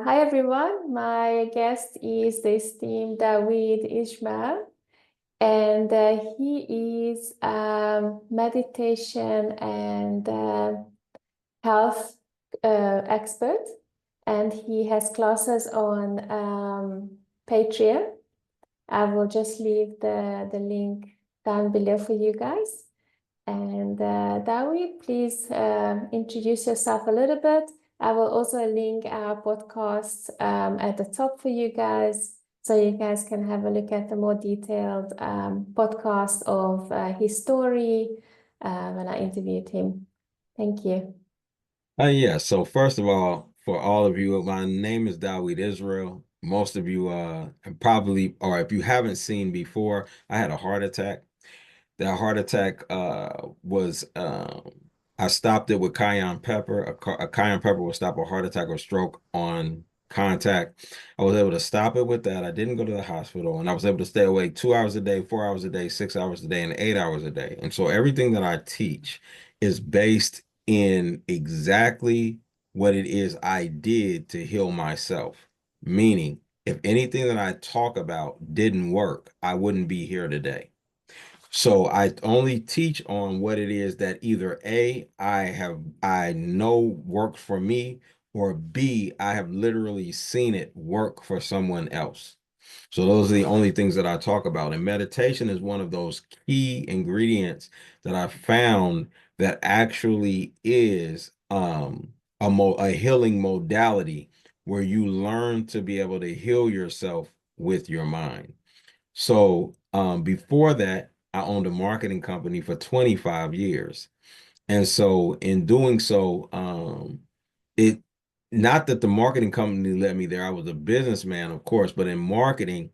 Hi everyone. My guest is the esteemed Daoeed Ishmael, and he is meditation and health expert, and he has classes on Patreon. I will just leave the link down below for you guys. And Daoeed, please introduce yourself a little bit. I will also link our podcast at the top for you guys, so you guys can have a look at the more detailed podcast of his story when I interviewed him. Thank you. Yeah, so first of all, for all of you, my name is Daoeed Israel. Most of you probably, or if you haven't seen before, I had a heart attack. That heart attack was I stopped it with cayenne pepper. A cayenne pepper will stop a heart attack or stroke on contact. I was able to stop it with that. I didn't go to the hospital, and I was able to stay awake 2 hours a day, 4 hours a day, 6 hours a day, and 8 hours a day. And so everything that I teach is based in exactly what it is I did to heal myself. Meaning, if anything that I talk about didn't work, I wouldn't be here today. So I only teach on what it is that either A, I know worked for me, or B, I have literally seen it work for someone else. So those are the only things that I talk about. And meditation is one of those key ingredients that I found that actually is a healing modality where you learn to be able to heal yourself with your mind. So before that, I owned a marketing company for 25 years. And so in doing so, it not that the marketing company led me there. I was a businessman, of course, but in marketing,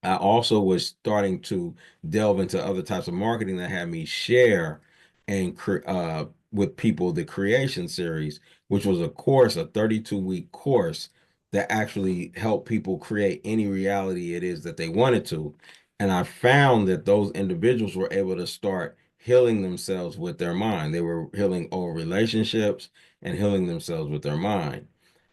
I also was starting to delve into other types of marketing that had me share with people the creation series, which was a course, a 32-week course that actually helped people create any reality it is that they wanted to. And I found that those individuals were able to start healing themselves with their mind. They were healing old relationships and healing themselves with their mind.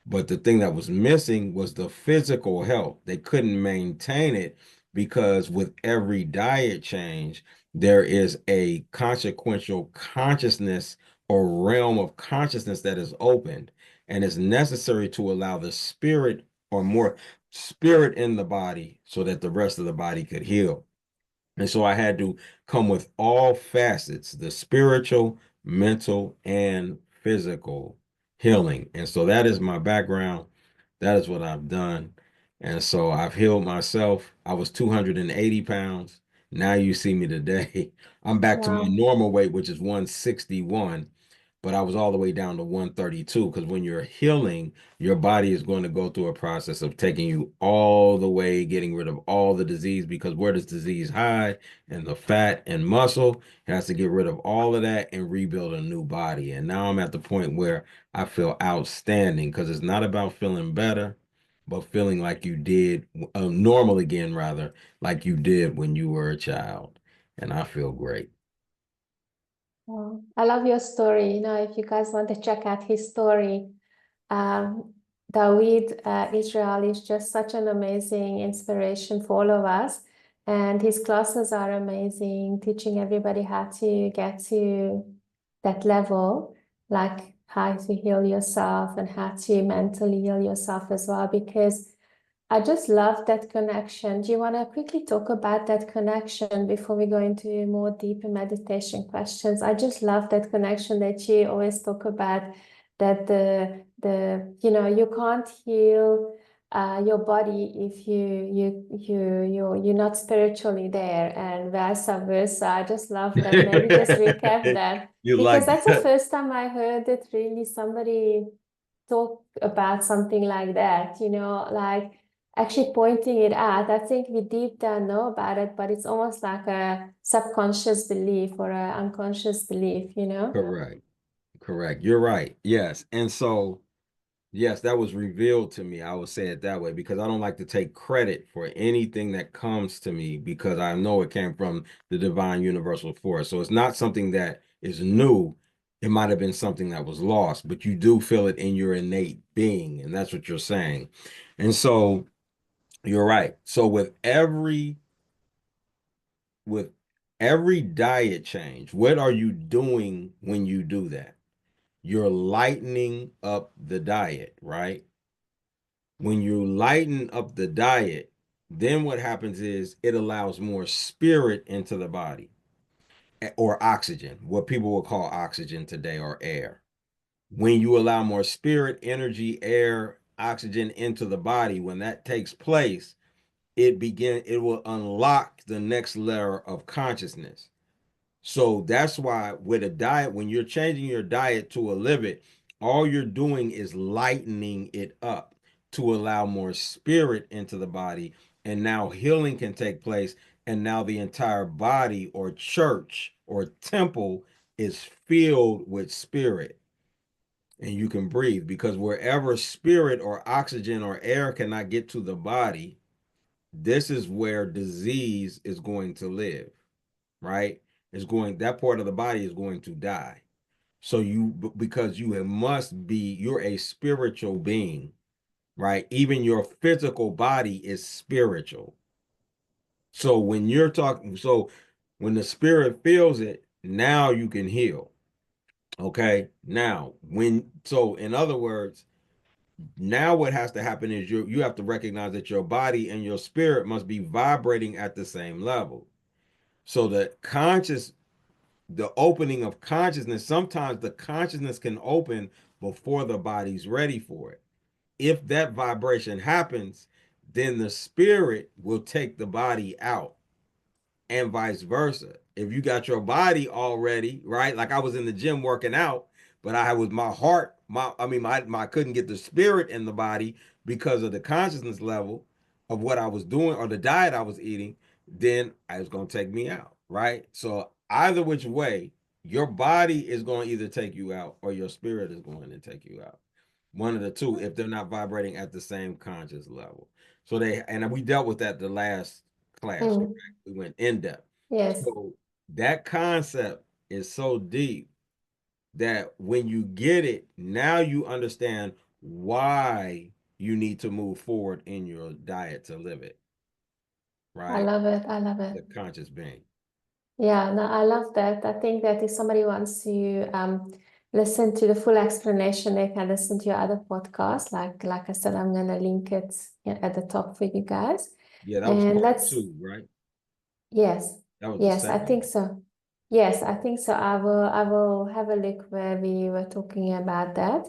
But the thing that was missing was the physical health. They couldn't maintain it because with every diet change, there is a consequential consciousness or realm of consciousness that is opened. And it's necessary to allow the spirit or more spirit in the body so that the rest of the body could heal. And so I had to come with all facets, the spiritual, mental, and physical healing. And so that is my background. That is what I've done. And so I've healed myself. I was 280 pounds. Now you see me today. I'm back to my Wow. normal weight, which is 161, but I was all the way down to 132 because when you're healing, your body is going to go through a process of taking you all the way, getting rid of all the disease, because where does disease hide? And the fat and muscle. It has to get rid of all of that and rebuild a new body. And now I'm at the point where I feel outstanding because it's not about feeling better, but feeling like you did, normal again, rather, like you did when you were a child. And I feel great. Wow. I love your story. If you guys want to check out his story, um, Daoeed Israel is just such an amazing inspiration for all of us. And his classes are amazing, teaching everybody how to get to that level, like how to heal yourself and how to mentally heal yourself as well. Because I just love that connection. Do you want to quickly talk about that connection before we go into more deeper meditation questions? I just love that connection that you always talk about, that you can't heal your body if you're not spiritually there, and vice versa. I just love that. Maybe just recap that, You because like that's the that? first time I heard it really somebody talk about something like that, like actually pointing it out. I think we deep down know about it, but it's almost like a subconscious belief or an unconscious belief. Correct. Correct. You're right. Yes. And so, yes, that was revealed to me. I would say it that way because I don't like to take credit for anything that comes to me because I know it came from the divine universal force. So it's not something that is new. It might have been something that was lost, but you do feel it in your innate being, and that's what you're saying. And so you're right. So with every diet change, what are you doing when you do that? You're lightening up the diet, right? When you lighten up the diet, then what happens is it allows more spirit into the body or oxygen, what people will call oxygen today or air. When you allow more spirit, energy, air, oxygen into the body, when that takes place, it will unlock the next layer of consciousness. So that's why with a diet, when you're changing your diet to a livid, all you're doing is lightening it up to allow more spirit into the body. And now healing can take place. And now the entire body or church or temple is filled with spirit. And you can breathe because wherever spirit or oxygen or air cannot get to the body, this is where disease is going to live, right? That part of the body is going to die. So because you're a spiritual being, right? Even your physical body is spiritual. So when the spirit feels it, now you can heal. Okay. In other words, now what has to happen is you have to recognize that your body and your spirit must be vibrating at the same level. So the opening of consciousness, sometimes the consciousness can open before the body's ready for it. If that vibration happens, then the spirit will take the body out and vice versa. If you got your body already, right? Like I was in the gym working out, but I was my heart, my couldn't get the spirit in the body because of the consciousness level of what I was doing or the diet I was eating, then it was gonna take me out, right? So either which way, your body is going to either take you out or your spirit is going to take you out. One of the two, if they're not vibrating at the same conscious level. And we dealt with that the last class, correct? Mm. We went in depth. Yes, So that concept is so deep that when you get it, now you understand why you need to move forward in your diet to live it, I right? love it. I love it. The conscious being. Yeah, no, I love that. I think that if somebody wants to listen to the full explanation, they can listen to your other podcast. Like I said, I'm gonna link it at the top for you guys. Yeah, that was And part let's two, right? Yes, That was the yes, I second think so. Yes, I think so. I will have a look where we were talking about that.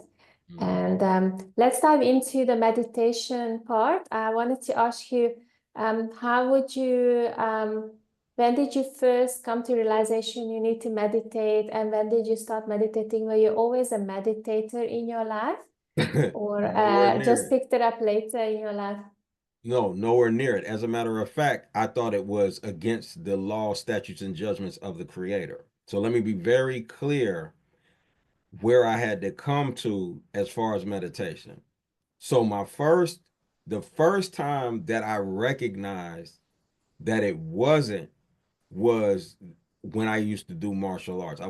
one. And let's dive into the meditation part. I wanted to ask you, how would you, when did you first come to realization you need to meditate? And when did you start meditating? Were you always a meditator in your life, or Nowhere near just it. picked it up later in your life? No, nowhere near it. As a matter of fact, I thought it was against the law, statutes, and judgments of the Creator. So let me be very clear where I had to come to as far as meditation. So the first time that I recognized that it wasn't was when I used to do martial arts.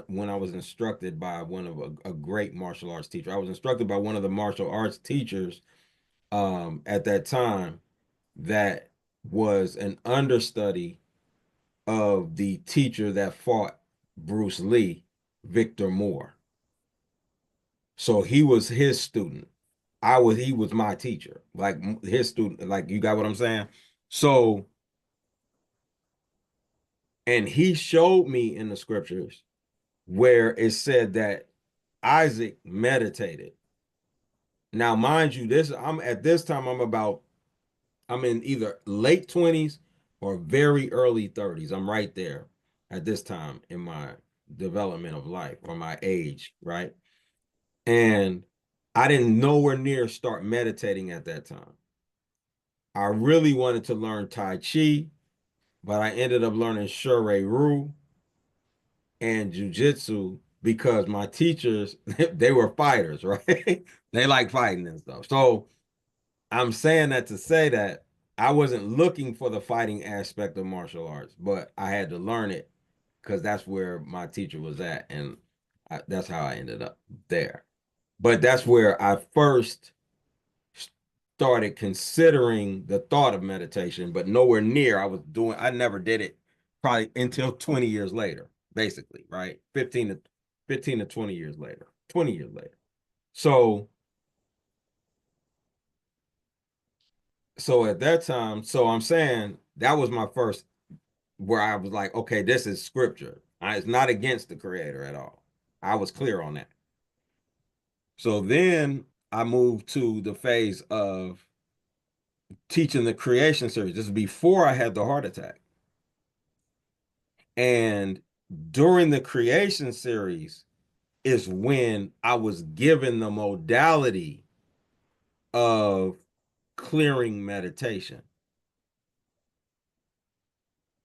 When I was instructed by one of a great martial arts teacher. I was instructed by one of the martial arts teachers at that time that was an understudy of the teacher that fought Bruce Lee, Victor Moore. So he was his student. He was my teacher, like his student. Like you got what I'm saying? So, and he showed me in the scriptures where it said that Isaac meditated. Now, mind you, I'm at this time, I'm in either late 20s or very early 30s. I'm right there at this time in my development of life or my age, right? And I didn't nowhere near start meditating at that time. I really wanted to learn Tai Chi, but I ended up learning Shurei Ryu and Jiu-Jitsu because my teachers, they were fighters, right? They like fighting and stuff. So I'm saying that to say that I wasn't looking for the fighting aspect of martial arts, but I had to learn it because that's where my teacher was at. And That's how I ended up there. But that's where I first started considering the thought of meditation, but nowhere near I never did it probably until 20 years later, basically, right? 15 to 20 years later, 20 years later. So at that time, so I'm saying that was my first where I was like, okay, this is scripture. It's not against the creator at all. I was clear on that. So then I moved to the phase of teaching the creation series. This is before I had the heart attack. And during the creation series is when I was given the modality of clearing meditation.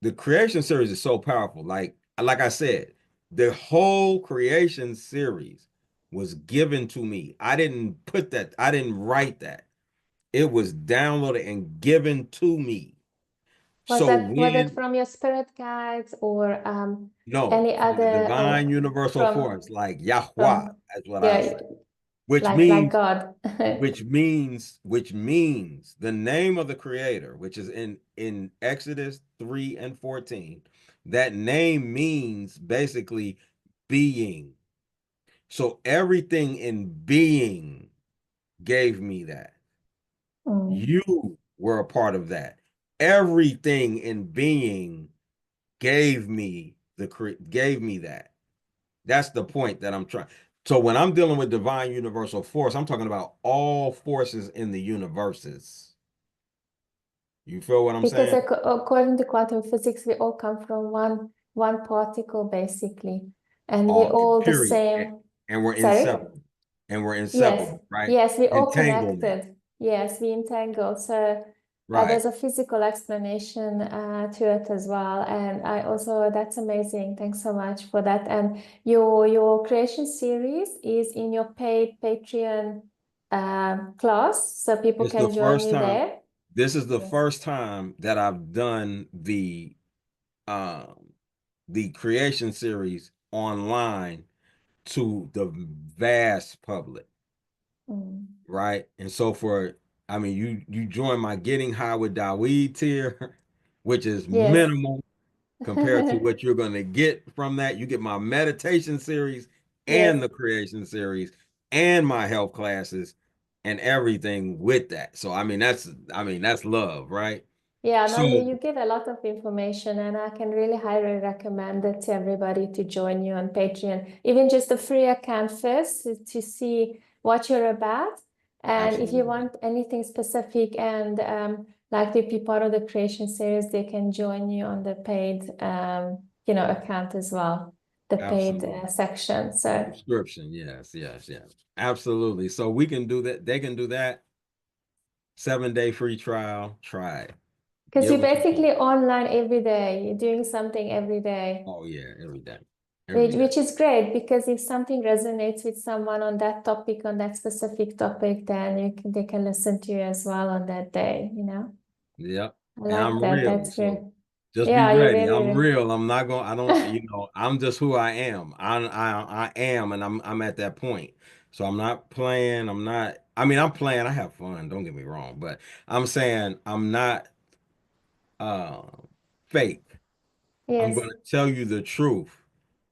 The creation series is so powerful. Like I said, the whole creation series was given to me. I didn't put that, I didn't write that. It was downloaded and given to me. So Was it when from your spirit guides or no, any from the other divine universal from force, like Yahweh, from that's what I yeah, say, which like means God. which means the name of the creator, which is in Exodus 3 and 14. That name means basically being. So everything in being gave me that. Mm. You were a part of that. Everything in being gave me that. That's the point that I'm trying. So when I'm dealing with divine universal force, I'm talking about all forces in the universes. You feel what I'm Because saying? according to quantum physics, we all come from one particle basically, and we All all the period. same. And we're Sorry? inseparable. And we're Yes, inseparable, right? yes, we all Entanglement. connected. Yes, we entangle. So Right. there's a physical explanation to it as well. And I also, that's amazing. Thanks so much for that. And your creation series is in your paid Patreon class, so people It's the can join first you time. there. This is the Yes. first time that I've done the creation series online to the vast public. Mm. Right? And so I mean, you join my Getting High with Daoeed tier, which is Yes. minimal compared to what you're going to get from that. You get my meditation series Yes. and the creation series and my health classes and everything with that. So I mean that's love, right? Yeah, no, So you give a lot of information, and I can really highly recommend it to everybody to join you on Patreon. Even just a free account first to see what you're about. And if you absolutely. want anything specific and like to be part of the creation series, they can join you on the paid account as well, the paid Absolutely. section. So Subscription. Yes, yes, yes. Absolutely. So we can do that. They can do that. 7-day free trial. Try it. because Get you're what you can. basically online every day, you're doing something every day. Oh yeah, every day. Every Which, day. which is great because if something resonates with someone on that topic, on that specific topic, then they can listen to you as well on that day, you know? Yep. I And like I'm that. real. That's So real. just be Yeah, you're ready. really I'm real. real. I'm not going, I don't, I'm just who I am. I am and I'm at that point. So I'm not playing. I mean, I'm playing, I have fun, don't get me wrong, but I'm saying I'm not uh fake. I'm Yes. gonna tell you the truth.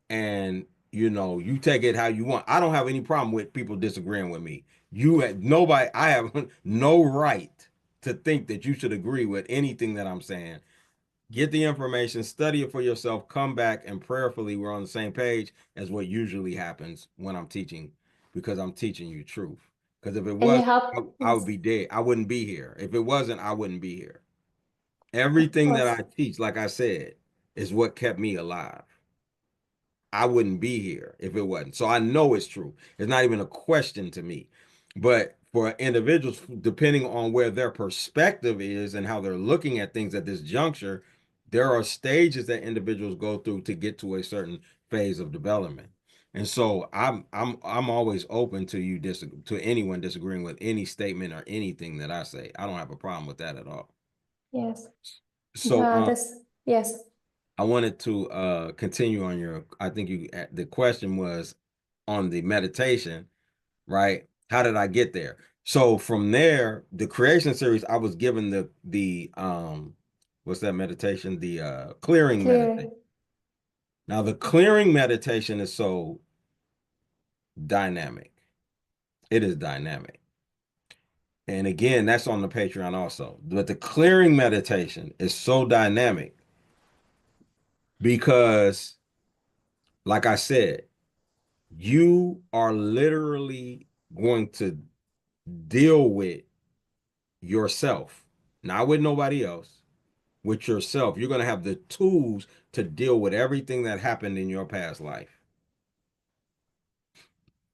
And you take it how you want. I don't have any problem with people disagreeing with me. You had nobody, I have no right to think that you should agree with anything that I'm saying. Get the information, study it for yourself, come back, and prayerfully we're on the same page as what usually happens when I'm teaching, because I'm teaching you truth. Because if it And you was, help. I would Yes, be dead. I wouldn't be here. If it wasn't, I wouldn't be here. of Everything that course. I teach, like I said, is what kept me alive. I wouldn't be here if it wasn't. So I know it's true. It's not even a question to me. But for individuals, depending on where their perspective is and how they're looking at things at this juncture, there are stages that individuals go through to get to a certain phase of development. And so I'm always open to to anyone disagreeing with any statement or anything that I say. I don't have a problem with that at all. Yes. So Yes. I wanted to continue on I think the question was on the meditation, right? How did I get there? So from there, the creation series, I was given the what's that meditation? The clearing meditation. Clear. Now the clearing meditation is so dynamic. It is dynamic. And again, that's on the Patreon also. But the clearing meditation is so dynamic because, like I said, you are literally going to deal with yourself, not with nobody else, with yourself. You're going to have the tools to deal with everything that happened in your past life.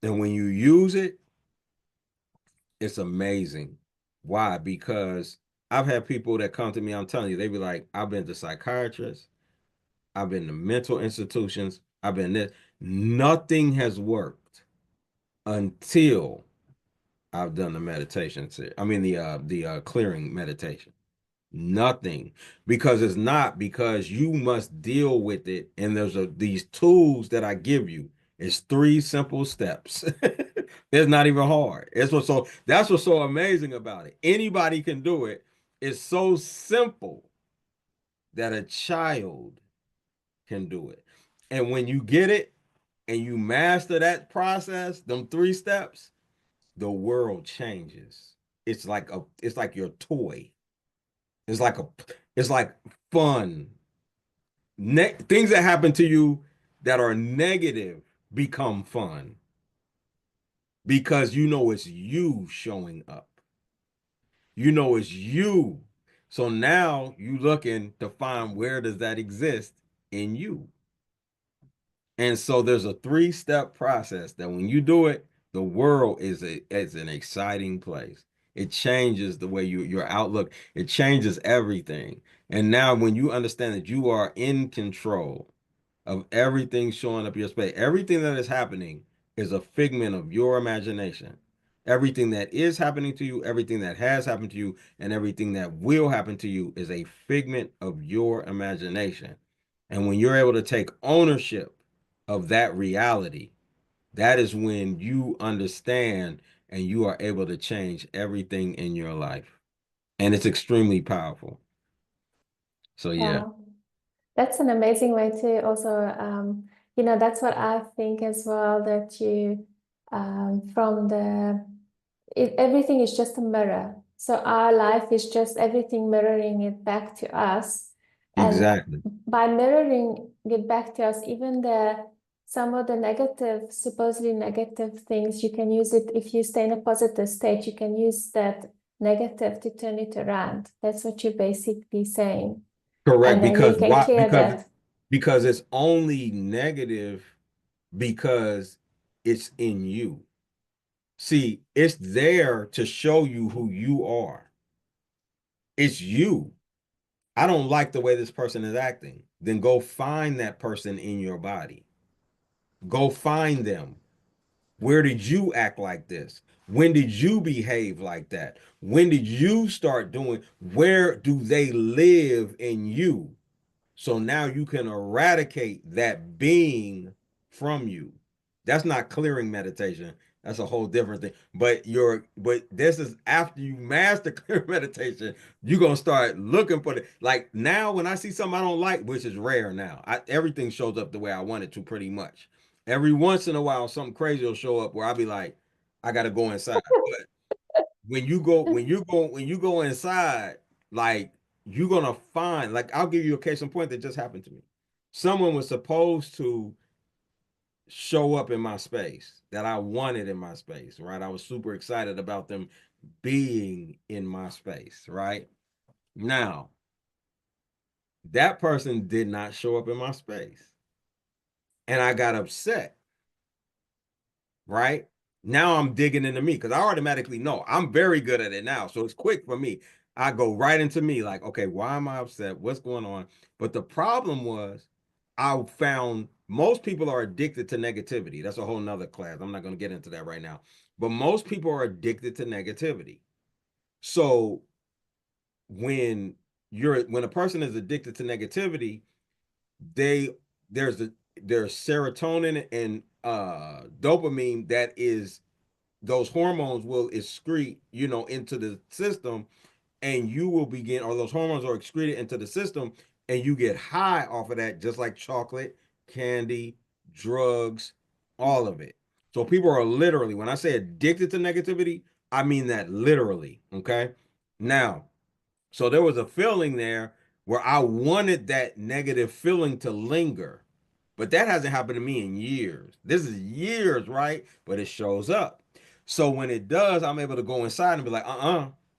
And when you use it, it's amazing. Why? Because I've had people that come to me, I'm telling you, they be like, I've been to psychiatrists, I've been to mental institutions, I've been this. Nothing has worked until I've done the meditation. I mean the clearing meditation. Nothing, because it's not, because you must deal with it. And these tools that I give you. It's 3 simple steps. It's not even hard. That's what's so amazing about it. Anybody can do it. It's so simple that a child can do it. And when you get it and you master that process, them 3 steps, the world changes. It's like your toy. It's like a it's like fun. Things that happen to you that are negative become fun because you know it's you showing up. You know it's you. So now you looking to find where does that exist in you. And so there's a 3 step process that when you do it, the world is an exciting place. It changes the way your outlook, it changes everything. And now when you understand that you are in control of everything showing up your space, everything that is happening is a figment of your imagination. Everything that is happening to you, everything that has happened to you, and everything that will happen to you is a figment of your imagination. And when you're able to take ownership of that reality, that is when you understand and you are able to change everything in your life. And it's extremely powerful. So yeah, Wow. That's an amazing way to also, that's what I think as well, that from everything is just a mirror. So our life is just everything mirroring it back to us. And exactly. by mirroring it back to us, even some of the negative, supposedly negative things, you can use it if you stay in a positive state, you can use that negative to turn it around. That's what you're basically saying. Correct. And then you Because can why? clear that. Because it's only negative because it's in you. See, it's there to show you who you are. It's you. I don't like the way this person is acting. Then go find that person in your body. Go find them. Where did you act like this? When did you behave like that? When did you start doing? Where do they live in you? So now you can eradicate that being from you. That's not clearing meditation. That's a whole different thing. But this is after you master clear meditation, you're gonna start looking for it. Like now, when I see something I don't like, which is rare now, everything shows up the way I want it to pretty much. Every once in a while, something crazy will show up where I'll be like, I gotta go inside. But when you go inside, like you're gonna find, like I'll give you a case in point that just happened to me. Someone was supposed to show up in my space that I wanted in my space, right? I was super excited about them being in my space, right? Now, that person did not show up in my space. And I got upset, right? Now I'm digging into me because I automatically know I'm very good at it now. So it's quick for me. I go right into me, like, okay, why am I upset? What's going on? But the problem was, I found most people are addicted to negativity. That's a whole nother class. I'm not going to get into that right now. But most people are addicted to negativity. So when when a person is addicted to negativity, they there's the there's serotonin and dopamine that is those hormones will excrete, into the system, and you will begin, or those hormones are excreted into the system, and you get high off of that, just like chocolate, candy, drugs, all of it. So people are literally, when I say addicted to negativity, I mean that literally. Okay. Now, so there was a feeling there where I wanted that negative feeling to linger. But that hasn't happened to me in years. This is years, right? But it shows up. So when it does, I'm able to go inside and be like,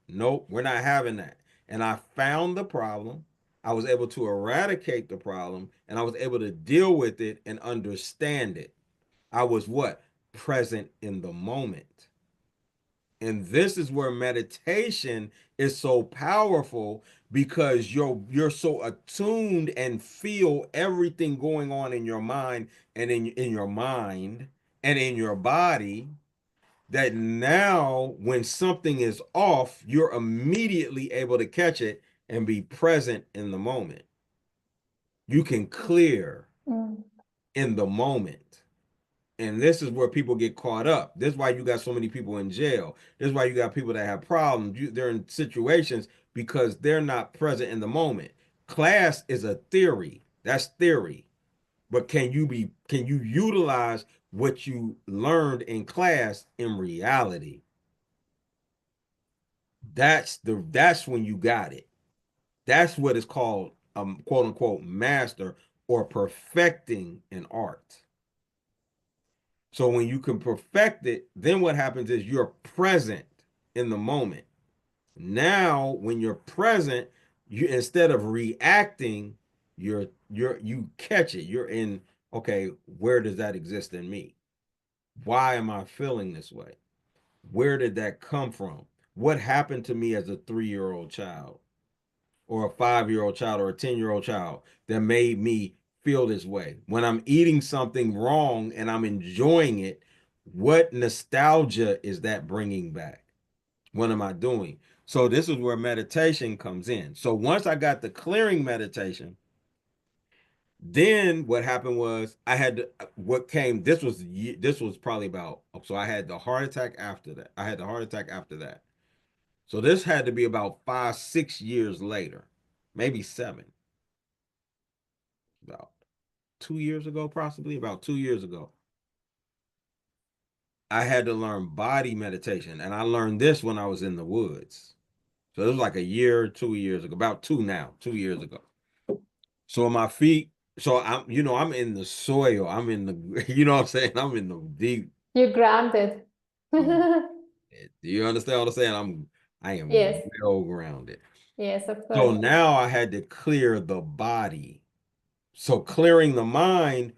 nope, we're not having that. And I found the problem. I was able to eradicate the problem, and I was able to deal with it and understand it. I was what? Present in the moment. And this is where meditation is so powerful, because you're so attuned and feel everything going on in your mind and in your mind and in your body, that now when something is off, you're immediately able to catch it and be present in the moment. You can clear Mm. in the moment. And this is where people get caught up. This is why you got so many people in jail. This is why you got people that have problems. They're in situations because they're not present in the moment. Class is a theory. That's theory. But can you utilize what you learned in class in reality? That's when you got it. That's what is called quote unquote master, or perfecting an art. So when you can perfect it, then what happens is you're present in the moment. Now, when you're present, you, instead of reacting, you catch it. You're in, okay, where does that exist in me? Why am I feeling this way? Where did that come from? What happened to me as a 3-year-old child, or a 5-year-old child, or a 10-year-old child, that made me feel this way? When I'm eating something wrong and I'm enjoying it, what nostalgia is that bringing back? What am I doing? So this is where meditation comes in. So once I got the clearing meditation, then what happened was I had to, what came, this was probably about, so I had the heart attack after that. I had the heart attack after that. So this had to be about 5, 6 years later, maybe 7, about 2 years ago, possibly about 2 years ago. I had to learn body meditation, and I learned this when I was in the woods. So it was like a year, 2 years ago, about 2 years ago. So my feet, so I'm in the soil. I'm in the, what I'm saying? I'm in the deep. You're grounded. Do you understand what I'm saying? I am Yes, well grounded. yes, of So course. now I had to clear the body. So clearing the mind,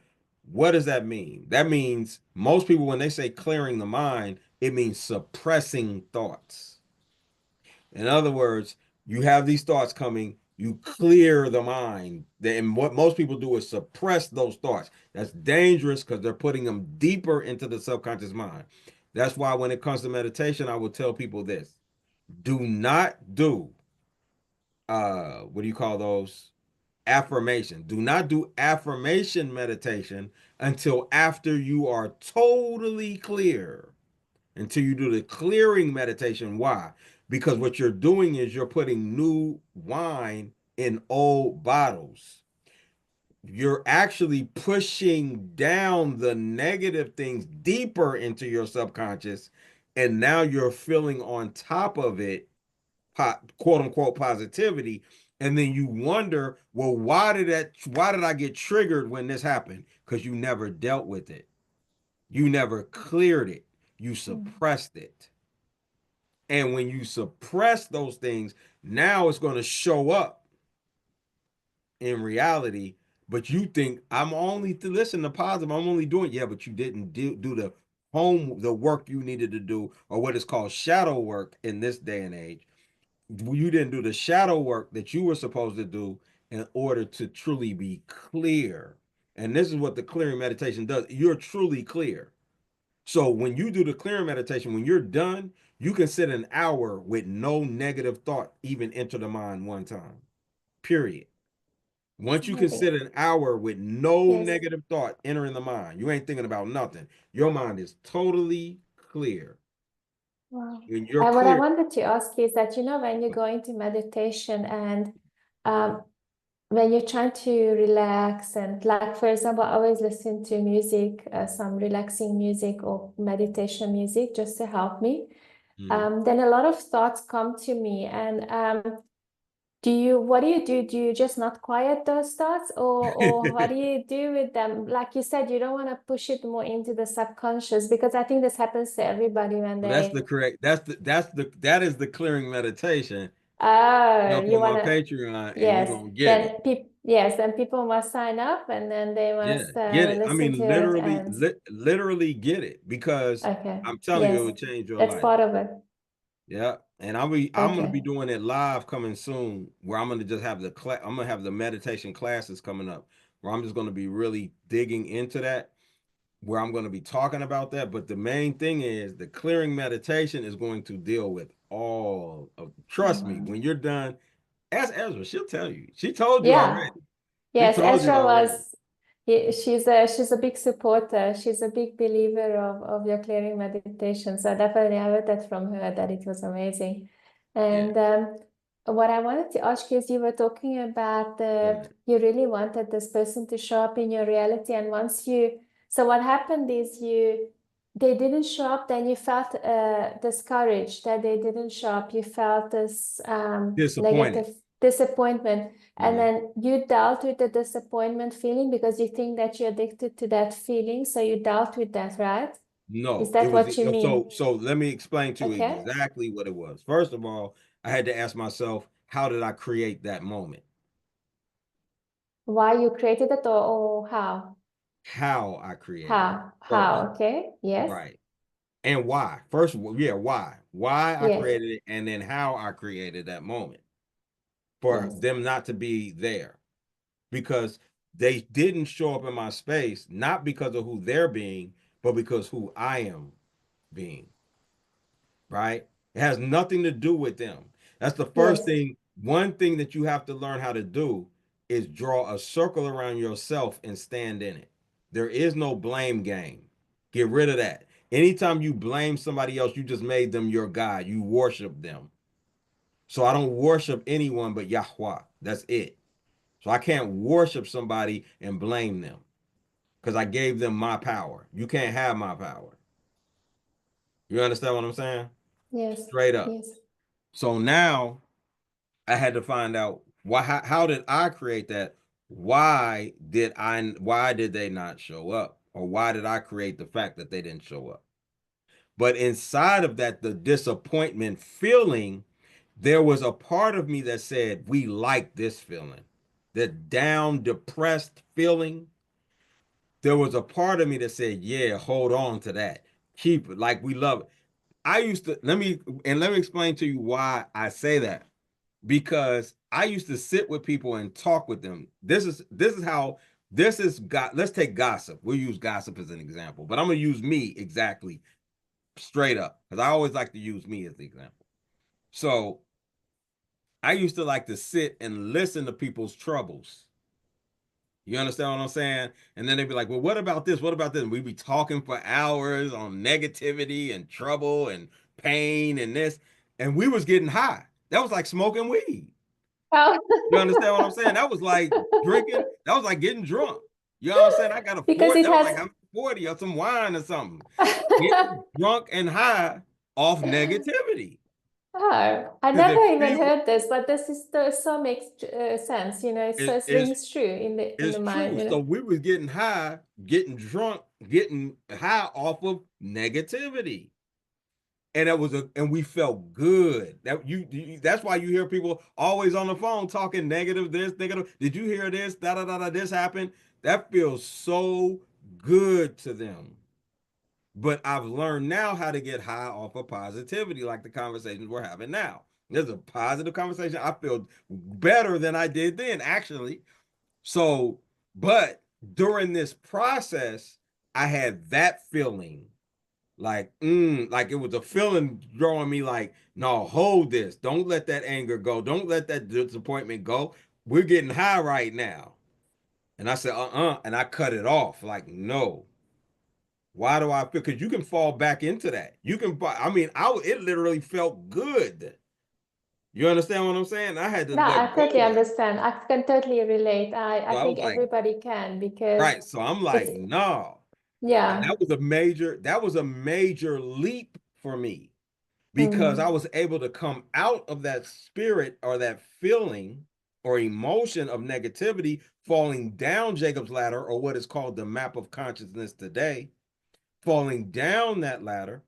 what does that mean? That means most people, when they say clearing the mind, it means suppressing thoughts. In other words, you have these thoughts coming, you clear the mind. And what most people do is suppress those thoughts. That's dangerous because they're putting them deeper into the subconscious mind. That's why when it comes to meditation, I will tell people this: do not do what do you call those? Affirmation. Do not do affirmation meditation until after you are totally clear, until you do the clearing meditation. Why? Because what you're doing is you're putting new wine in old bottles. You're actually pushing down the negative things deeper into your subconscious. And now you're feeling on top of it, quote unquote, positivity. And then you wonder, well, why did I get triggered when this happened? Because you never dealt with it. You never cleared it. You Mm. suppressed it. And when you suppress those things, now it's going to show up in reality. But you think I'm only to listen to positive. I'm only doing, yeah, but you didn't do the work you needed to do, or what is called shadow work in this day and age. You didn't do the shadow work that you were supposed to do in order to truly be clear. And this is what the clearing meditation does. You're truly clear. So when you do the clearing meditation, when you're done, you can sit an hour with no negative thought even enter the mind one time. Period. Once you I can think, sit an hour with no yes. negative thought entering the mind, you ain't thinking about nothing. Your mind is totally clear. Wow. When you're What I clear, wanted to ask you is that, when you go into meditation and um, when you're trying to relax and like, for example, I always listen to music, some relaxing music or meditation music just to help me. mhm. Then a lot of thoughts come to me and what do you do? Do you just not quiet those thoughts or what do you do with them? Like you said, you don't want to push it more into the subconscious because I think this happens to everybody when Well, that's the they, correct. That is the clearing meditation. oh, Jump you on my want to, Patreon and you're yes, gonna get it. then people must sign up and then they Yeah, must get it. I listen to mean, it literally, and literally get it because okay, I'm telling you, it yes, will change your that's life. part of it. Yeah, and I'm gonna be Okay, doing it live coming soon, where I'm gonna just have I'm gonna have the meditation classes coming up, where I'm just gonna be really digging into that, where I'm gonna be talking about that. But the main thing is the clearing meditation is going to deal with all of. Trust me, wow. when you're done, ask Ezra. She'll tell you. She told you already. Yeah. She Yes, told you Ezra already. was, she's a big supporter. She's a big believer of your clearing meditation. So definitely I heard that from her that it was amazing. Yeah. And what I wanted to ask you is you were talking about Go ahead. you really wanted this person to show up in your reality. And so what happened is they didn't show up, then you felt discouraged that they didn't show up. You felt this Disappointed. negative disappointment. And Mhm. then you dealt with the disappointment feeling because you think that you're addicted to that feeling. So you dealt with that, right? Is No, it that was what you mean? so let me explain to you Okay. exactly what it was. First of all, I had to ask myself, how did I create that moment? Why you created it or how? How I created it How? first. How? Okay. Yes. Right. And why? First, yeah, why? Why I Yes. created it and then how I created that moment for Yes. them not to be there because they didn't show up in my space, not because of who they're being, but because who I am being. Right? It has nothing to do with them. That's the first Yes. thing. One thing that you have to learn how to do is draw a circle around yourself and stand in it. There is no blame game. Get rid of that. Anytime you blame somebody else, you just made them your God. You worship them. So I don't worship anyone but Yahweh. That's it. So I can't worship somebody and blame them because I gave them my power. You can't have my power. You understand what I'm saying? Yes. Straight up. Yes. So now I had to find out how did I create that? Why did they not show up? Or why did I create the fact that they didn't show up? But inside of that, the disappointment feeling, there was a part of me that said, we like this feeling. The down, depressed feeling. There was a part of me that said, yeah, hold on to that. Keep it like we love it. I used to let me explain to you why I say that because I used to sit with people and talk with them. This is how this is got. Let's take gossip. We'll use gossip as an example, but I'm gonna use me exactly straight up because I always like to use me as the example. So I used to like to sit and listen to people's troubles. You understand what I'm saying? And then they'd be like, well, what about this? What about this? And we'd be talking for hours on negativity and trouble and pain and this. And we was getting high. That was like smoking weed. Oh. You understand what I'm saying? That was like drinking. That was like getting drunk. You know what I'm saying? I got a Because fort. it That was has like having 40 or some wine or something. Getting drunk and high off negativity. Oh, I Because never even heard this, but this is so makes sense. it, It it's rings true in the it's mind. true. So we was getting high, getting drunk, getting high off of negativity. And we felt good. That's why you hear people always on the phone talking negative this, negative. Did you hear this? Da da da da. This happened. That feels so good to them. But I've learned now how to get high off of positivity, like the conversations we're having now. There's a positive conversation. I feel better than I did then, actually. So, but during this process, I had that feeling like it was a feeling drawing me like, no, hold this. Don't let that anger go. Don't let that disappointment go. we're getting high right now. And I said, and I cut it off. Like, no. Why do I feel? Because you can fall back into that. You can, I mean, it literally felt good. You understand what I'm saying? I had to No, I let go totally of that. understand. I can totally relate. I So I think was like, everybody can because right. So I'm like, it's, no. And yeah. that was a major leap for me because I Mm. was able to come out of that spirit or that feeling or emotion of negativity falling down Jacob's ladder, or what is called the map of consciousness today, falling down that ladder,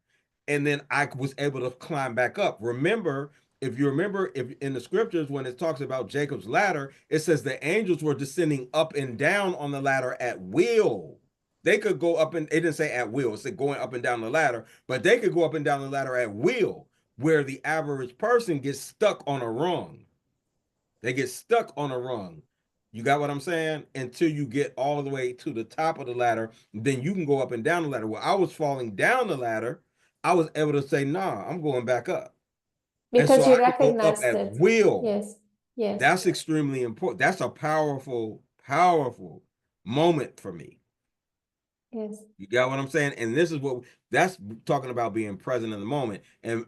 and then I was able to climb back up. Remember, if you remember, if in the scriptures when it talks about Jacob's ladder, it says the angels were descending up and down on the ladder at will. They could go up and it didn't say at will, it said going up and down the ladder, but they could go up and down the ladder at will, where the average person gets stuck on a rung. They get stuck on a rung. You got what I'm saying? Until you get all the way to the top of the ladder, then you can go up and down the ladder. Well, I was falling down the ladder. I was able to say, nah, I'm going back up. And so Because I you could go up recognized at it. will. Yes. Yes. That's extremely important. That's a powerful, powerful moment for me. Yes. You got what I'm saying? And this is what that's talking about being present in the moment. And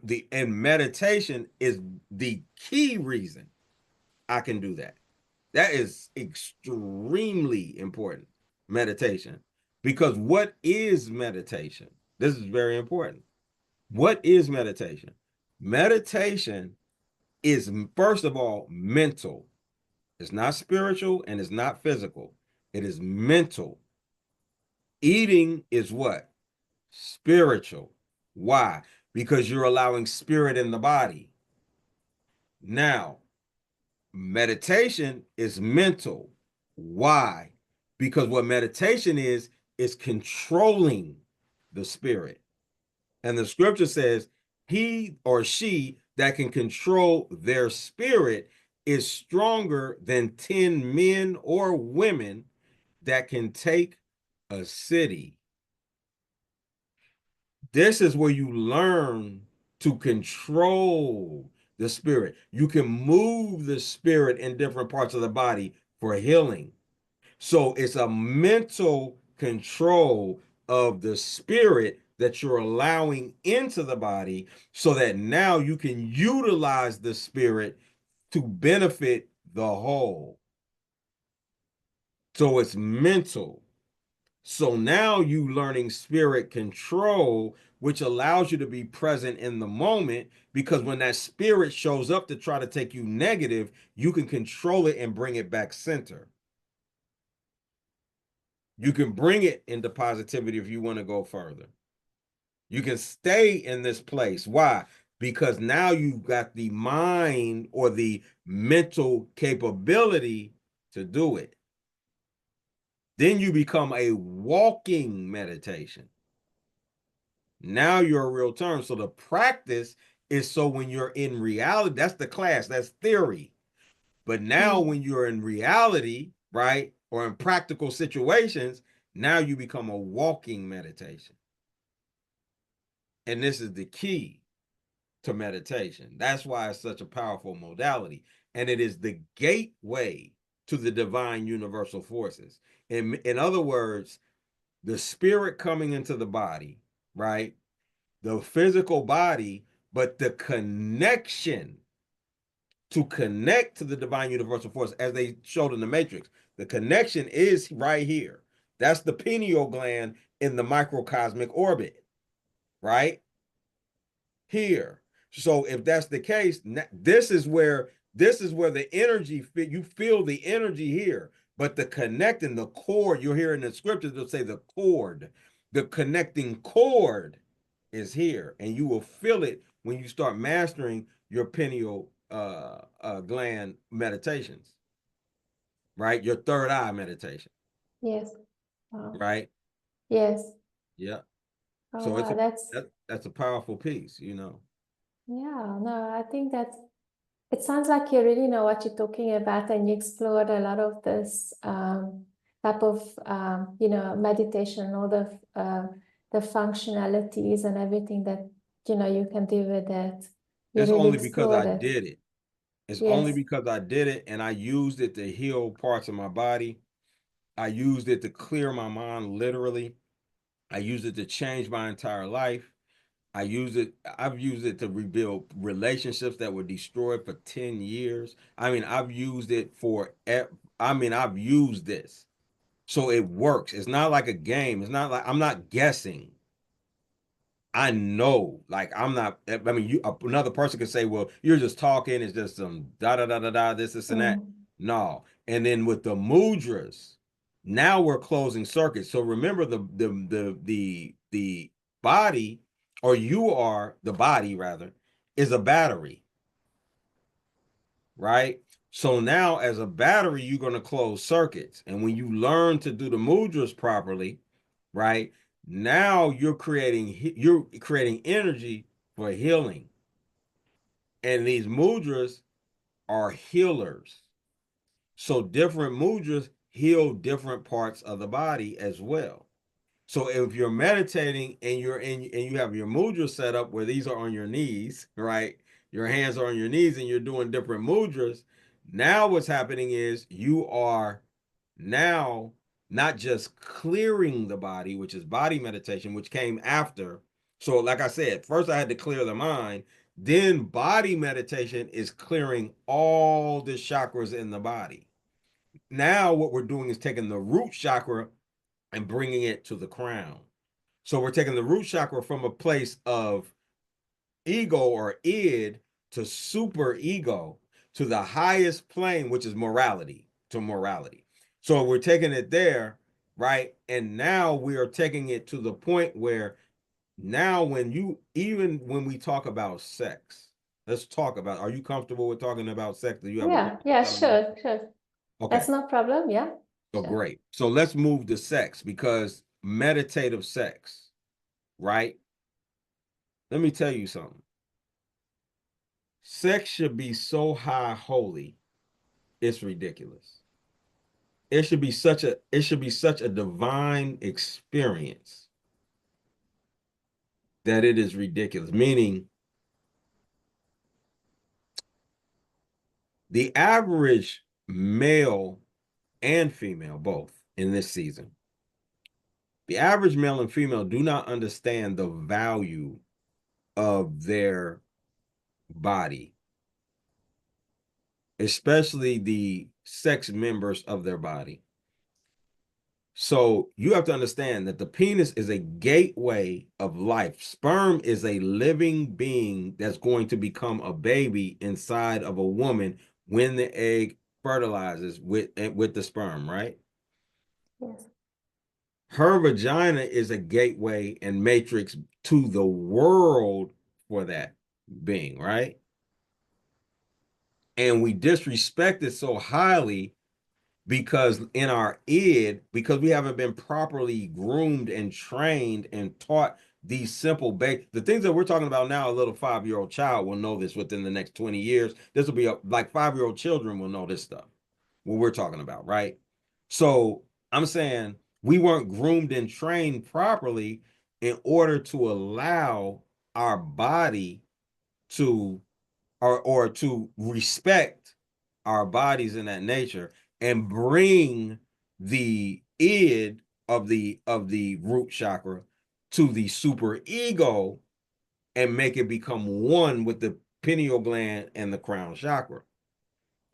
meditation is the key reason I can do that. That is extremely important, meditation. Because what is meditation? This is very important. What is meditation? Meditation is, first of all, mental. It's not spiritual and it's not physical. It is mental. Eating is what? Spiritual. Why? Because you're allowing spirit in the body. Now, meditation is mental. Why? Because what meditation is controlling the spirit. And the scripture says, he or she that can control their spirit is stronger than 10 men or women that can take a city. This is where you learn to control the spirit. You can move the spirit in different parts of the body for healing. So it's a mental control of the spirit that you're allowing into the body so that now you can utilize the spirit to benefit the whole. So it's mental. So now you learning spirit control, which allows you to be present in the moment because when that spirit shows up to try to take you negative, you can control it and bring it back center. You can bring it into positivity if you want to go further. You can stay in this place. Why? Because now you've got the mind or the mental capability to do it. Then you become a walking meditation. Now you're a real term. So the practice is so when you're in reality, that's the class, that's theory. But now Mm. when you're in reality, right, or in practical situations, now you become a walking meditation. And this is the key to meditation. That's why it's such a powerful modality. And it is the gateway to the divine universal forces. In other words, the spirit coming into the body, right? The physical body, but the connection to connect to the divine universal force, as they showed in the Matrix, the connection is right here. That's the pineal gland in the microcosmic orbit, right? Here. So if that's the case, this is where the energy you feel the energy here, but the connecting the cord you'll hear in the scriptures they'll say the cord, the connecting cord is here, and you will feel it when you start mastering your pineal gland meditations, right? Your third eye meditation, Yes. Wow. right? Yes. Yeah. Oh, So wow. That's, that's a powerful piece, you know. yeah, no, I think that it sounds like you really know what you're talking about and you explored a lot of this type of, meditation, all the functionalities and everything that, you can do with it. You It's really only because explored I it. did it. It's only Yes. because I did it and I used it to heal parts of my body. I used it to clear my mind, literally. I used it to change my entire life. I've used it to rebuild relationships that were destroyed for 10 years. I mean, I've used it I've used this. So it works. It's not like a game. It's not like I'm not guessing. I know, like I'm not. I mean, another person could say, "Well, you're just talking. It's just some da da da da da this and that." Mm. No, and then with the mudras, now we're closing circuits. So remember the body, or you are the body rather, is a battery, right? So now as a battery, you're going to close circuits, and when you learn to do the mudras properly, right? Now you're creating energy for healing. And these mudras are healers. So different mudras heal different parts of the body as well. So if you're meditating and you have your mudra set up where these are on your knees, right? Your hands are on your knees and you're doing different mudras. Now what's happening is you are now not just clearing the body, which is body meditation, which came after. So like I said, first I had to clear the mind, then body meditation is clearing all the chakras in the body. Now what we're doing is taking the root chakra and bringing it to the crown. So we're taking the root chakra from a place of ego or id to super ego to the highest plane, which is morality, to morality. So we're taking it there, right? And now we are taking it to the point where now even when we talk about sex, let's talk about, are you comfortable with talking about sex? Do you have a Yeah, question yeah, that I want sure, sure. to? That's Okay. no problem. Yeah, So sure. great. So let's move to sex because meditative sex, right? Let me tell you something. Sex should be so high holy, it's ridiculous. It should be such a divine experience that it is ridiculous. Meaning the average male and female, both in this season, the average male and female do not understand the value of their body, especially the sex members of their body. So you have to understand that the penis is a gateway of life. Sperm is a living being that's going to become a baby inside of a woman when the egg fertilizes with the sperm, right? Yes. Her vagina is a gateway and matrix to the world for that being, right? And we disrespect it so highly because in our id, because we haven't been properly groomed and trained and taught these the things that we're talking about now, a little 5-year-old child will know this within the next 20 years. This will be like 5-year-old children will know this stuff, what we're talking about, right? So I'm saying we weren't groomed and trained properly in order to allow our body to or to respect our bodies in that nature and bring the id of the root chakra to the super ego and make it become one with the pineal gland and the crown chakra,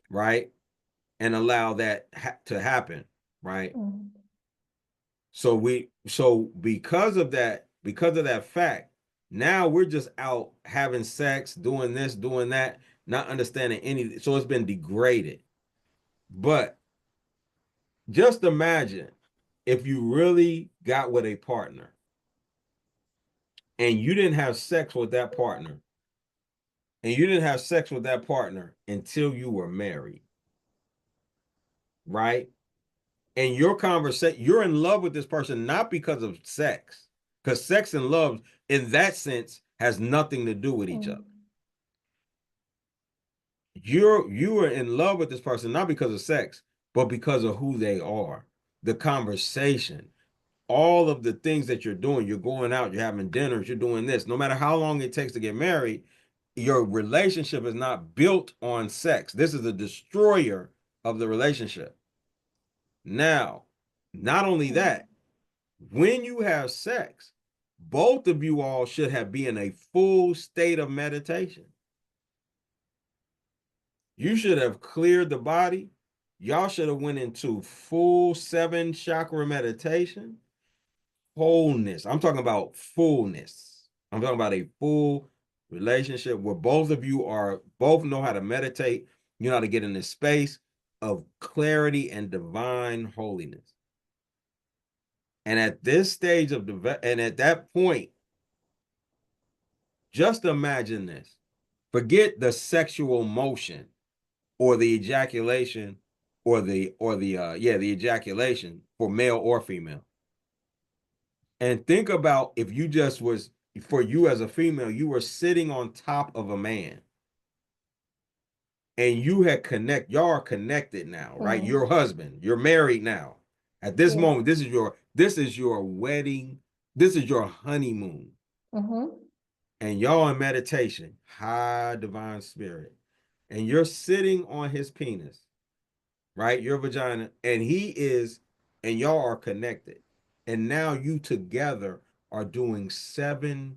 right? And allow that to happen, right? Mm. So because of that fact, now we're just out having sex, doing this, doing that, not understanding any. So it's been degraded. But just imagine if you really got with a partner and you didn't have sex with that partner, and you didn't have sex with that partner until you were married, right? And your conversation, you're in love with this person not because of sex, because sex and love in that sense has nothing to do with each other. Mm. You are in love with this person not because of sex, but because of who they are, the conversation, all of the things that you're doing. You're going out, you're having dinners, you're doing this. No matter how long it takes to get married, your relationship is not built on sex. This is a destroyer of the relationship. Now, not only that, when you have sex, both of you all should have been in a full state of meditation. You should have cleared the body. Y'all should have went into full 7 chakra meditation, wholeness. I'm talking about fullness. I'm talking about a full relationship where both of you are both know how to meditate. You know how to get in this space of clarity and divine holiness. And at this stage of and at that point, just imagine this. Forget the sexual motion or the ejaculation the ejaculation for male or female. And think about if you just was, for you as a female, you were sitting on top of a man and you had y'all are connected now, right? Your husband, you're married now. At this moment, this is your wedding, this is your honeymoon. And y'all in meditation, high divine spirit. And you're sitting on his penis, right? Your vagina, and and y'all are connected. And now you together are doing 7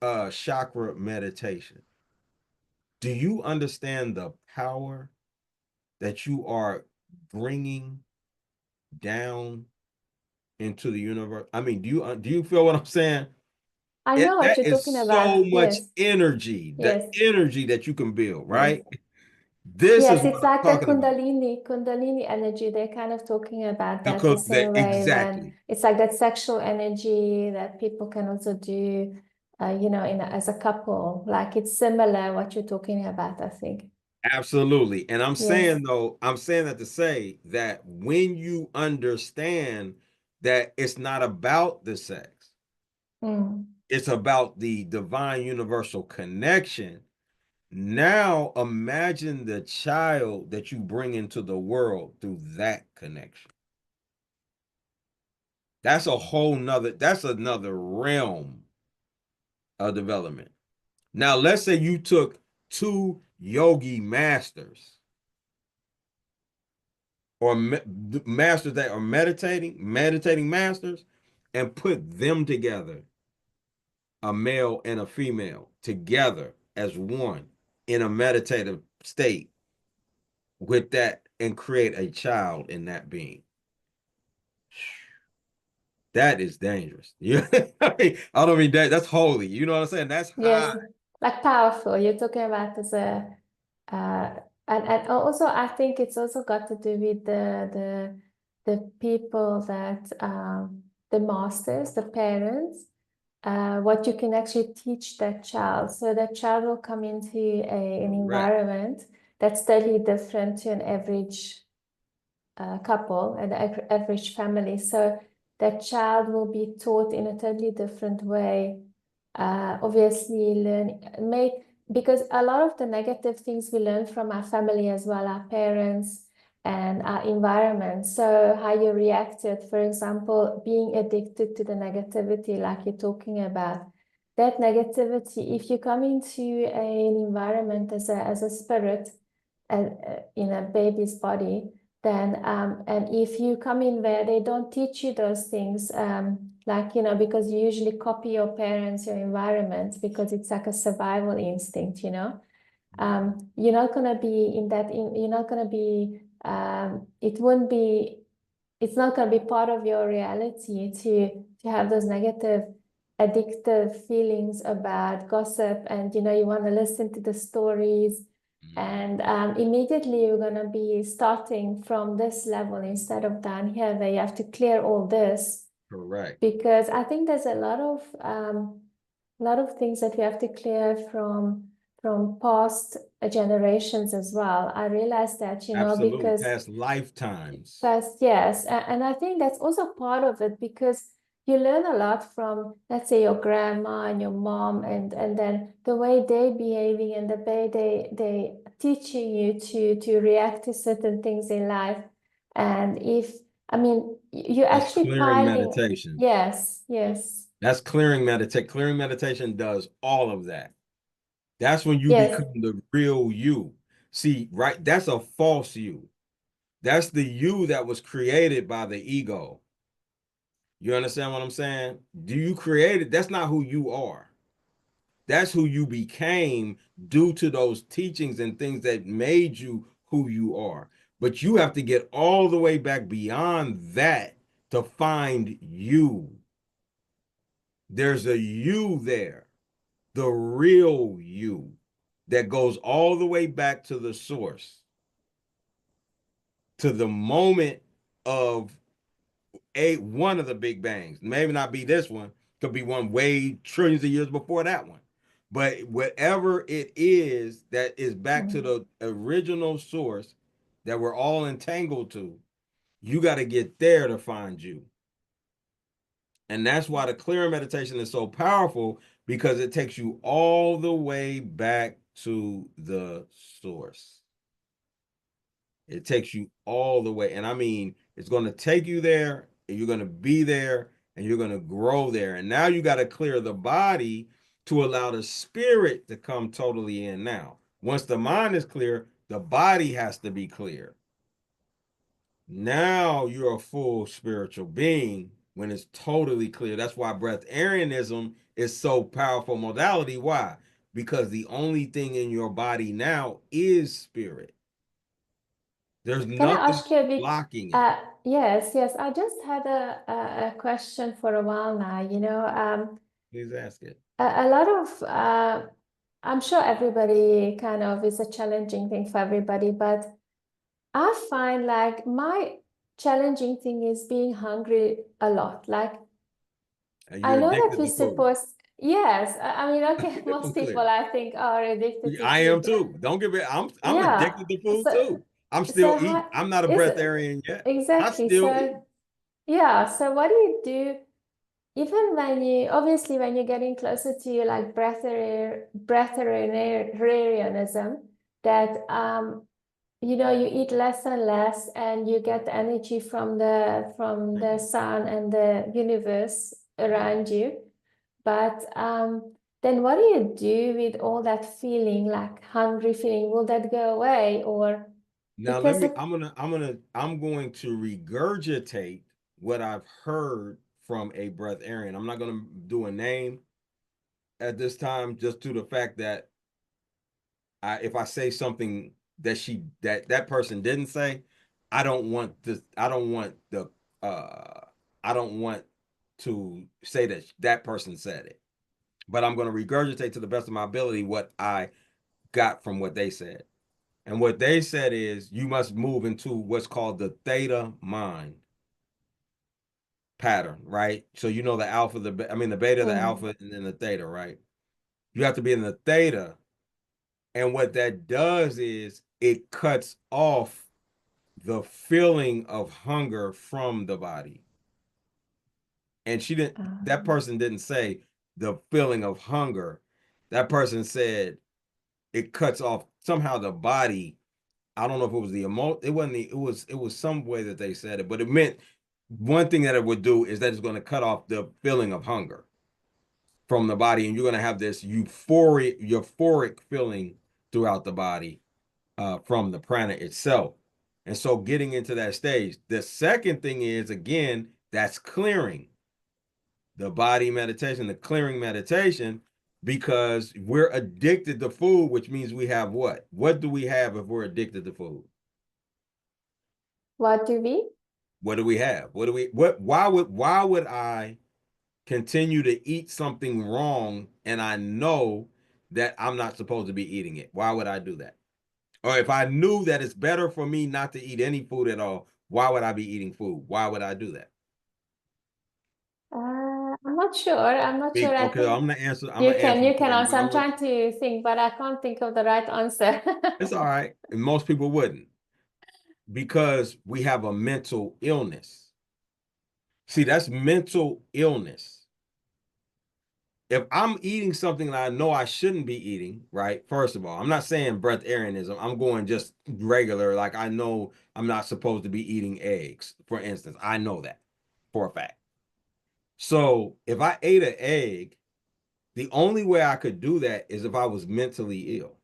chakra meditation. Do you understand the power that you are bringing down into the universe? I mean, do you feel what I'm saying? I know what That you're is talking so about. much Yes. energy, the Yes. energy that you can build, Yes. right? This is Yes, what it's I'm like the talking about. Kundalini energy. They're kind of talking about that the same way when Exactly. it's like that sexual energy that people can also do, as a couple. Like it's similar what you're talking about, I think. Absolutely. And Yes. I'm saying that to say that when you understand that it's not about the sex, it's about the divine universal connection. Now imagine the child that you bring into the world through that connection. That's another realm of development. Now, let's say you took 2 yogi masters or masters that are meditating masters, and put them together, a male and a female, together as one in a meditative state with that, and create a child in that being. That is dangerous. Yeah, I don't mean that. That's holy. You know what I'm saying? That's high. Yes. Like powerful. You're talking about as a uh and also I think it's also got to do with the people that the masters, the parents, what you can actually teach that child. So that child will come into an Correct. environment that's totally different to an average couple and average family. So that child will be taught in a totally different way. Obviously, because a lot of the negative things we learn from our family as well, our parents and our environment. So how you reacted, for example, being addicted to the negativity, like you're talking about. That negativity, if you come into an environment as a spirit in a baby's body, then and if you come in where they don't teach you those things, like because you usually copy your parents, your environment, because it's like a survival instinct, you're not gonna be you're not gonna be it won't be it's not going to be part of your reality to have those negative addictive feelings about gossip, and you want to listen to the stories, and immediately you're going to be starting from this level instead of down here where you have to clear all this, Correct. because I think there's a lot of things that we have to clear from past generations as well. I realized that, Absolutely. because Past lifetimes. first, yes. And I think that's also part of it, because you learn a lot from, let's say, your grandma and your mom, and then the way they behaving and the way they teaching you to react to certain things in life. And if, I mean, you're That's actually clearing piling, meditation. yes, yes. That's clearing meditation. Clearing meditation does all of that. That's when you Yes. become the real you. See, right? That's a false you. That's the you that was created by the ego. You understand what I'm saying? Do you create it? That's not who you are. That's who you became due to those teachings and things that made you who you are. But you have to get all the way back beyond that to find you. There's a you there, the real you that goes all the way back to the source, to the moment of one of the big bangs. Maybe not be this one, could be one way trillions of years before that one. But whatever it is that is back to Mm. the original source that we're all entangled to, you got to get there to find you. And that's why the clear meditation is so powerful, because it takes you all the way back to the source. It takes you all the way. And I mean, it's going to take you there, and you're going to be there, and you're going to grow there. And now you got to clear the body to allow the spirit to come totally in now. Once the mind is clear, the body has to be clear. Now you're a full spiritual being when it's totally clear. That's why breatharianism is so powerful modality. Why? Because the only thing in your body now is spirit. There's Can I nothing ask you a bit? blocking it. Yes, yes. I just had a question for a while now. Please ask it. A lot of, I'm sure everybody kind of is a challenging thing for everybody, but I find like my challenging thing is being hungry a lot. Like, And I you're know that addicted we're to food. supposed, yes, I mean, okay, most I'm people clear. I think are addicted to I am food, but too. Don't get me. I'm yeah. addicted to food So, too. I'm so still eating. how I'm not a is breatharian yet. I exactly. still eat. Yeah. So what do you do? Even when you, obviously, when you're getting closer to like breatharianism, that you eat less and less, and you get energy from the sun and the universe around you. But then what do you do with all that feeling, like hungry feeling? Will that go away, or Now let because me. it, I'm going to regurgitate what I've heard from a breatharian. I'm not going to do a name at this time, just to the fact that if I say something that person didn't say, I don't want this. Uh, I don't want to say that that person said it. But I'm going to regurgitate to the best of my ability what I got from what they said. And what they said is you must move into what's called the theta mind pattern, right? So you know the alpha, the beta, the mm, alpha, and then the theta, right? You have to be in the theta. And what that does is it cuts off the feeling of hunger from the body. And that um, person didn't say the feeling of hunger. That person said it cuts off somehow the body. I don't know if it was the emo. It wasn't the. It was some way that they said it, but it meant one thing that it would do is that it's going to cut off the feeling of hunger from the body, and you're going to have this euphoric feeling throughout the body from the prana itself. And so, getting into that stage, the second thing is again that's clearing the body meditation, the clearing meditation, because we're addicted to food, which means we have what? What do we have if we're addicted to food? what do we? What do we have? Why would I continue to eat something wrong and I know that I'm not supposed to be eating it? Why would I do that? Or if I knew that it's better for me not to eat any food at all, why would I be eating food? Why would I do that? I'm not sure. I'm not sure. I Okay, think I'm gonna answer you for can you, answer. but I'm trying to think, but I can't think of the right answer. it's all right. And most people wouldn't, because we have a mental illness. See, that's mental illness. If I'm eating something that I know I shouldn't be eating, right? First of all, I'm not saying breatharianism. I'm going just regular. Like I know I'm not supposed to be eating eggs, for instance. I know that for a fact. So if I ate an egg The only way I could do that is if I was mentally ill.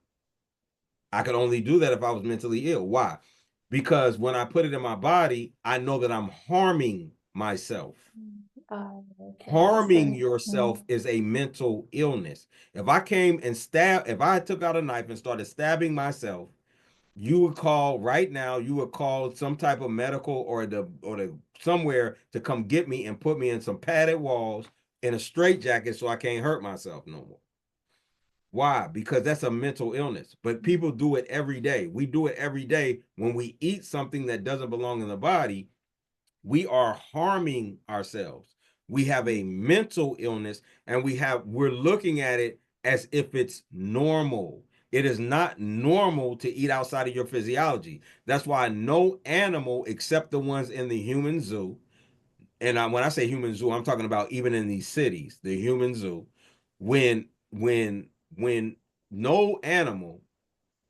I could only do that if I was mentally ill. Why? Because when I put it in my body, I know that I'm harming myself. Okay, Harming understand. yourself is a mental illness. If I came and if I took out a knife and started stabbing myself, you would call right now, you would call some type of medical or the somewhere to come get me and put me in some padded walls in a straitjacket so I can't hurt myself no more. Why? Because that's a mental illness. But people do it every day. We do it every day when we eat something that doesn't belong in the body. We are harming ourselves. We have a mental illness, and we're looking at it as if it's normal. It is not normal to eat outside of your physiology. That's why no animal except the ones in the human zoo, and when I say human zoo, I'm talking about even in these cities, the human zoo, when when no animal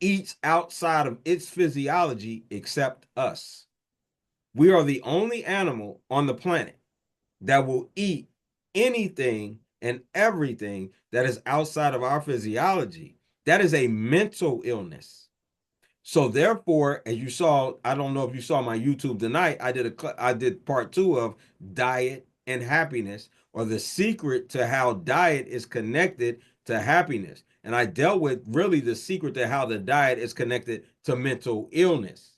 eats outside of its physiology except us. We are the only animal on the planet that will eat anything and everything that is outside of our physiology. That is a mental illness. So therefore, as you saw, I don't know if you saw my YouTube tonight, I did part 2 of diet and happiness, or the secret to how diet is connected to happiness. And I dealt with really the secret to how the diet is connected to mental illness,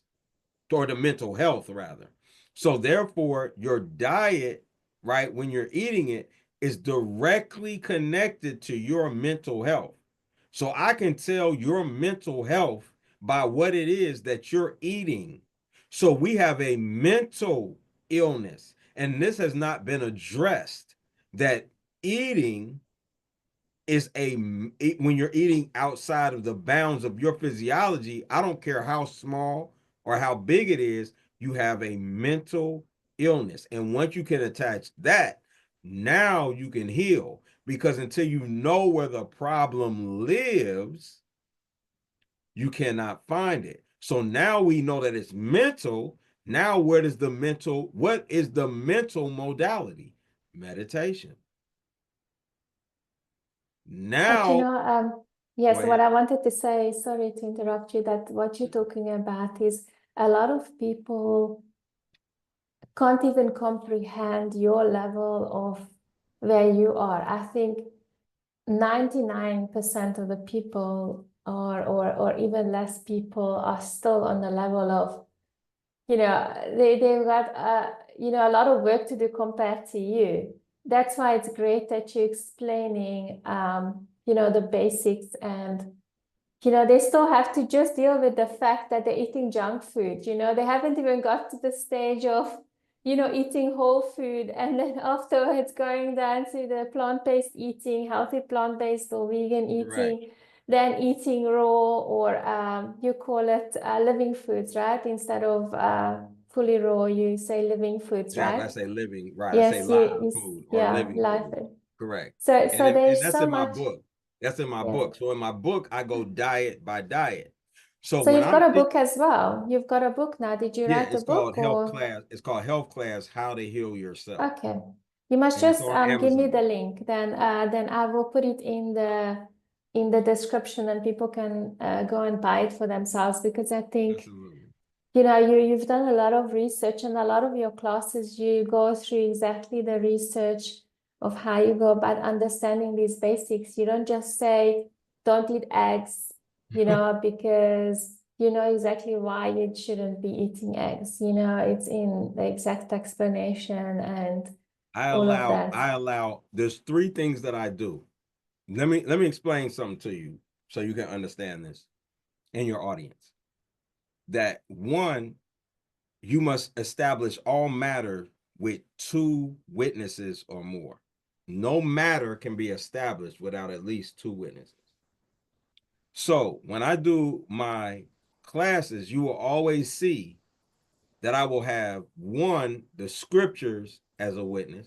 or the mental health rather. So therefore, your diet, right, when you're eating it, is directly connected to your mental health. So I can tell your mental health by what it is that you're eating. So we have a mental illness, and this has not been addressed, that eating is when you're eating outside of the bounds of your physiology, I don't care how small or how big it is, you have a mental illness. And once you can attach that, now you can heal, because until you know where the problem lives, you cannot find it. So now we know that it's mental. Now, what is the mental modality? Meditation. But Now, go yes, what ahead. I wanted to say, sorry to interrupt you, that what you're talking about is a lot of people can't even comprehend your level of where you are. I think 99% of the people or even less people are still on the level of, they've got a lot of work to do compared to you. That's why it's great that you're explaining the basics, and they still have to just deal with the fact that they're eating junk food. They haven't even got to the stage of, eating whole food, and then afterwards going down to the plant-based eating, healthy plant-based or vegan Right. eating, then eating raw, or you call it living foods, right? Instead of fully raw, you say living foods, Exactly. right? I say living, right. I say Yes, live food or yeah, living life. food. Correct. So And there's that's so in my much. book. That's in my Yeah. book. So in my book, I go diet by diet. So So when you've I'm got a book as well. You've got a book now. Did you yeah, write a it's called book Health or? Class. It's called Health Class: How to Heal Yourself. Okay. You must And it's just on give me the Amazon. link. Then I will put it in the description, and people can go and buy it for themselves, because I think Absolutely. you've done a lot of research, and a lot of your classes you go through exactly the research of how you go about understanding these basics. You don't just say don't eat eggs, because you know exactly why you shouldn't be eating eggs. It's in the exact explanation and all of that. I allow there's 3 things that I do. Let me explain something to you so you can understand this and your audience. That one, you must establish all matter with 2 witnesses or more. No matter can be established without at least 2 witnesses. So when I do my classes, you will always see that I will have one, the scriptures as a witness,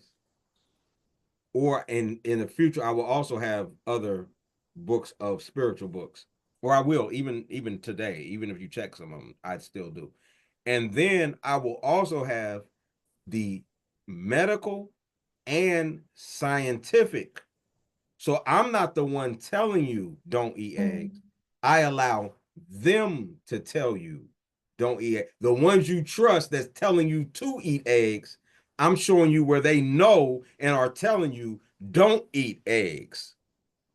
or in the future, I will also have other books of spiritual books, or I will even today, even if you check some of them, I still do. And then I will also have the medical and scientific So I'm not the one telling you don't eat eggs. Mm. I allow them to tell you don't eat eggs. The ones you trust that's telling you to eat eggs, I'm showing you where they know and are telling you don't eat eggs.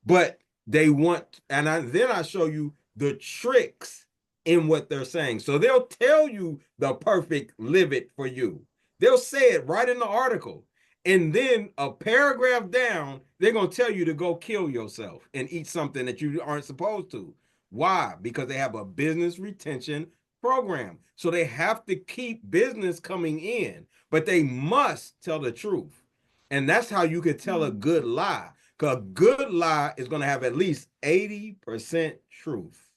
But they want, and then I show you the tricks in what they're saying. So they'll tell you the perfect livet for you. They'll say it right in the article. And then a paragraph down, they're going to tell you to go kill yourself and eat something that you aren't supposed to. Why? Because they have a business retention program. So they have to keep business coming in, but they must tell the truth. And that's how you can tell a good lie. Because a good lie is going to have at least 80% truth.